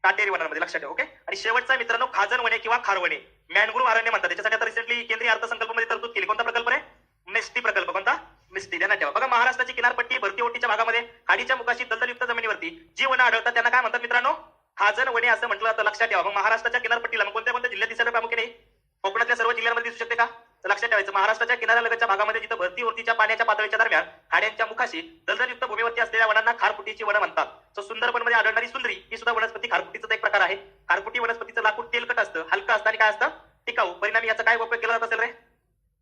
काटेरी वनांमध्ये. लक्षात ठेव. ओके. आणि शेवटचा मित्रांनो खाजन वने किंवा खारवणे, मॅनग्रोव्ह अरण्य म्हणतात. त्याच्यासाठी आता रिसेंटली केंद्रीय अर्थसंकल्पामध्ये तरतूद केली. कोणता प्रकल्प रे? मिस्टी प्रकल्प. कोणता? मिस्टी. ध्यानात ठेवा. बघा महाराष्ट्राची किनारपट्टी भरती ओटीच्या भागामध्ये खाडीच्या मुखाशी दलदलयुक्त जमिनीवरती जी वनं आढळतात त्यांना काय म्हणतात मित्रांनो? खाजन वने असं म्हटलं जातं. लक्षात ठेवा. मग महाराष्ट्राच्या किनारपट्टीला मग कोणत्या कोणत्या जिल्ह्यात दिसायला प्रामुख्याने? कोकणातल्या सर्व जिल्ह्यांमध्ये दिसू शकते का? तर लक्षात ठेवायचं महाराष्ट्राच्या किनाऱ्यालगतच्या भागामध्ये जिथं भरती ओरतीच्या पाण्याच्या पातळीच्या दरम्यान खाड्यांच्या मुखाशी दलदलयुक्त भूमीवरती असलेल्या वनांना खारफुटीची वनं म्हणतात. सो सुंदरबनमध्ये आढळणारी सुंदरी ही सुद्धा वनस्पती खारफुटीचा एक प्रकार आहे. खारफुटी वनस्पतीचं लाकूड तेलकट असतं, हलकं असतं आणि काय असतं? टिकाऊ. परिणामी याचा काय उपयोग केला जात असेल रे?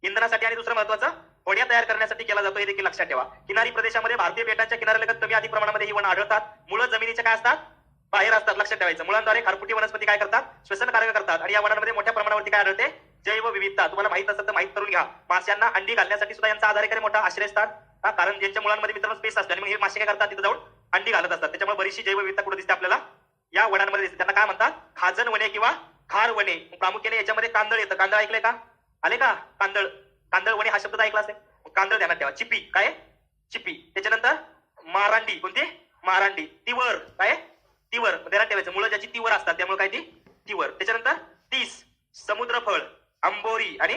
इंधनासाठी. आणि दुसरं महत्वाचं होड्या तयार करण्यासाठी केला जातो. हे देखील लक्षात ठेवा. किनारी प्रदेशामध्ये भारतीय बेटांच्या किनाऱ्यालगत कमी अधिक प्रमाणामध्ये ही वनं आढळतात. मुळं जमिनीच्या काय असतात? बाहेर असतात. लक्षात ठेवायचं. मुळांद्वारे खारफुटी वनस्पती काय करतात? श्वसन कार्य करतात. आणि या वनांमध्ये मोठ्या प्रमाणावरती काय आढळते? जैव विविधता. तुम्हाला माहित असेल तर माहित करून घ्या. माशांना अंडी घालण्यासाठी सुद्धा यांचा आधार आहे मोठा आश्रयस्थान. कारण ज्यांच्या मुलांमध्ये मित्रांनो स्पेस असते आणि मग हे मासे काय करतात? तिथे जाऊन अंडी घालत असतात. त्याच्यामुळे बरीचशी जैव विविधता कुठे दिसते आपल्याला? या वनांमध्ये दिसते. त्यांना काय म्हणतात? खाजन वने किंवा खार वने. प्रामुख्याने याच्यामध्ये कांदळ येतं. कांदळ ऐकलंय का? आले का? कांदळ. कांदळ वने हा शब्द ऐकला असेल. कांदळ ध्यानात ठेवा. चिपी. काय? चिपी. त्याच्यानंतर मारांडी. कोणती? मारांडी. तिवर. काय? तिवर. ध्यानात ठेवायचं. मुलं ज्याची तिवर असतात त्यामुळे काय ती तिवर. त्याच्यानंतर तीस. समुद्रफळ, अंबोरी आणि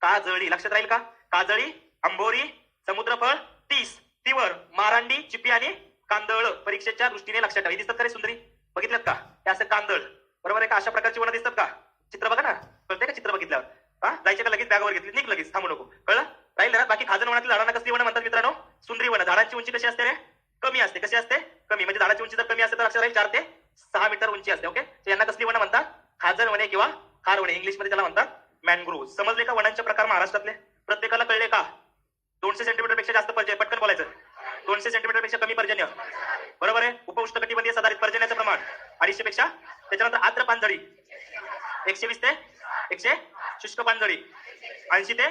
काजळी. लक्षात राहील का? काजळी, अंबोरी, समुद्रफळ, तीस, तिवर, मारांडी, चिपी आणि कांदळ. परीक्षेच्या दृष्टीने लक्षात ठेवा. दिसतात का रे सुंदरी? बघितलं का? हे असं कांदळ. बरोबर आहे का? अशा प्रकारची वनं दिसतात का? चित्र बघा ना. कळतंय का चित्र बघितल्यावर? जायचं का लगेच बॅगावर घेतली निघ लगेच, थांबू नको. कळलं? राहील ना. बाकी खाजन वनातील झाडांना कसली वनं म्हणतात मित्रांनो? सुंदरी वनं. झाडांची उंची कशी असते रे? कमी असते. कशी असते? कमी. म्हणजे झाडाची उंची जर कमी असेल तर लक्षात राहील 4 ते 6 मीटर उंची असते. ओके. यांना कसली वनं म्हणतात? खाजन वने किंवा खार वने. इंग्लिश मध्ये त्याला म्हणतात मॅनग्रोव्ह. समजले का वनांचे प्रकार महाराष्ट्रातले? प्रत्येकाला कळले का? 200 सेंटीमीटर पेक्षा जास्त पर्जन्य. पटकन बोलायचं. 200 सेंटीमीटर पेक्षा कमी पर्जन्य. बरोबर आहे. उपउष्ण कटिबंधीय सदाहरित पर्जन्याचं प्रमाण 250 पेक्षा. त्याच्यानंतर आर्द्र पानझडी 120 ते 100. शुष्क पानझडी 80 ते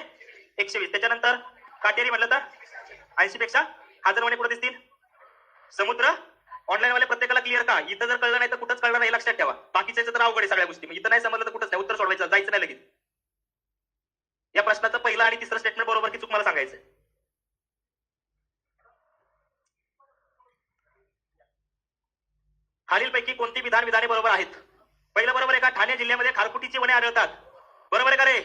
120. त्याच्यानंतर काटेरी म्हटलं तर 80 पेक्षा. खाजन वने कुठे दिसतील? समुद्र. ऑनलाईन वाले प्रत्येकाला क्लिअर का? इथं जर कळलं नाही तर कुठंच कळलं नाही. लक्षात ठेवा. बाकीच्या तर अवघड आहे सगळ्या गोष्टी. इथं नाही समजलं तर कुठंच नाही. उत्तर सोडवायचं, जायचं नाही लगेच. या प्रश्नाचं पहिलं आणि तिसरं स्टेटमेंट बरोबर की चूक मला सांगायचं. खालीलपैकी कोणती विधाने बरोबर आहेत? पहिलं बरोबर आहे का? ठाणे जिल्ह्यामध्ये खारफुटीची वने आढळतात. बरोबर आहे का रे?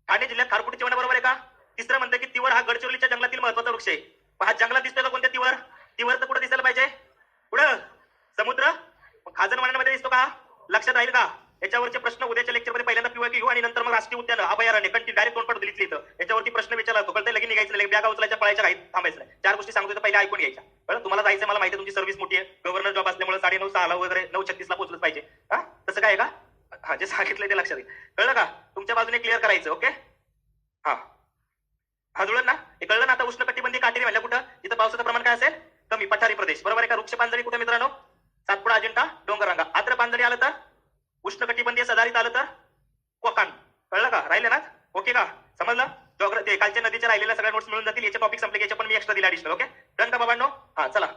ठाणे जिल्ह्यात खारफुटीची वने बरोबर आहे का? तिसरं म्हणतं की तिवर हा गडचिरोलीच्या जंगलातील महत्वाचा वृक्ष आहे. हा जंगलात दिसतोय का कोणत्या तिवर? तिवर तर कुठे दिसायला पाहिजे? पुढं समुद्र. खाजन वनांमध्ये दिसतो का? लक्षात राहील का? याच्यावरचे प्रश्न उद्याच्या लेक्चरमध्ये पहिल्यांदा पीवायक्यू घेऊ आणि नंतर मग राष्ट्रीय उद्यान अभयारण्य कंटिन्यू डायरेक्ट तोंड दिलीच इथं. याच्यावरती प्रश्न विचारला जातो. कळतंय? लगेच निघायचं नाही. बॅगा उचलायच्या पळायच्या काही थांबायचं नाही. 4 गोष्टी सांगतो तर पहिले ऐकून घ्यायच्या. बरं तुम्हाला जायचं मला माहिती आहे. तुमची सर्व्हिस मोठी आहे. गव्हर्नर जॉब असल्यामुळे 9:30 6 वगैरे 9:36 पोहोचलंच पाहिजे. हा तसं काय आहे का? हा जे सांगितलंय ते लक्षात येईल. कळलं का? तुमच्या बाजूने क्लिअर करायचं. ओके. हा हा जुळलं ना? हे कळलं ना? आता उष्ण कटिबंधी काटेरी म्हणलं कुठं? इथं पावसाचं प्रमाण काय असेल? कमी. पठारी प्रदेश. बरोबर आहे का? वृक्ष पानझडी कुठे मित्रांनो? सातपुडा अजिंठा डोंगररांगा. आत्र पांजणी आलं तर उष्णकटिबंधीय सदाहरित आलं तर कोकण. कळलं का? राहिले ना? ओके का? समजलं? जॉग्राफी कालच्या नदीच्या राहिलेल्या सगळ्या नोट्स मिळून जातील. याचे टॉपिक संपले, याचे पण मी एक्स्ट्रा दिले ऍडिशनल. ओके डन का बाबांनो? हा चला.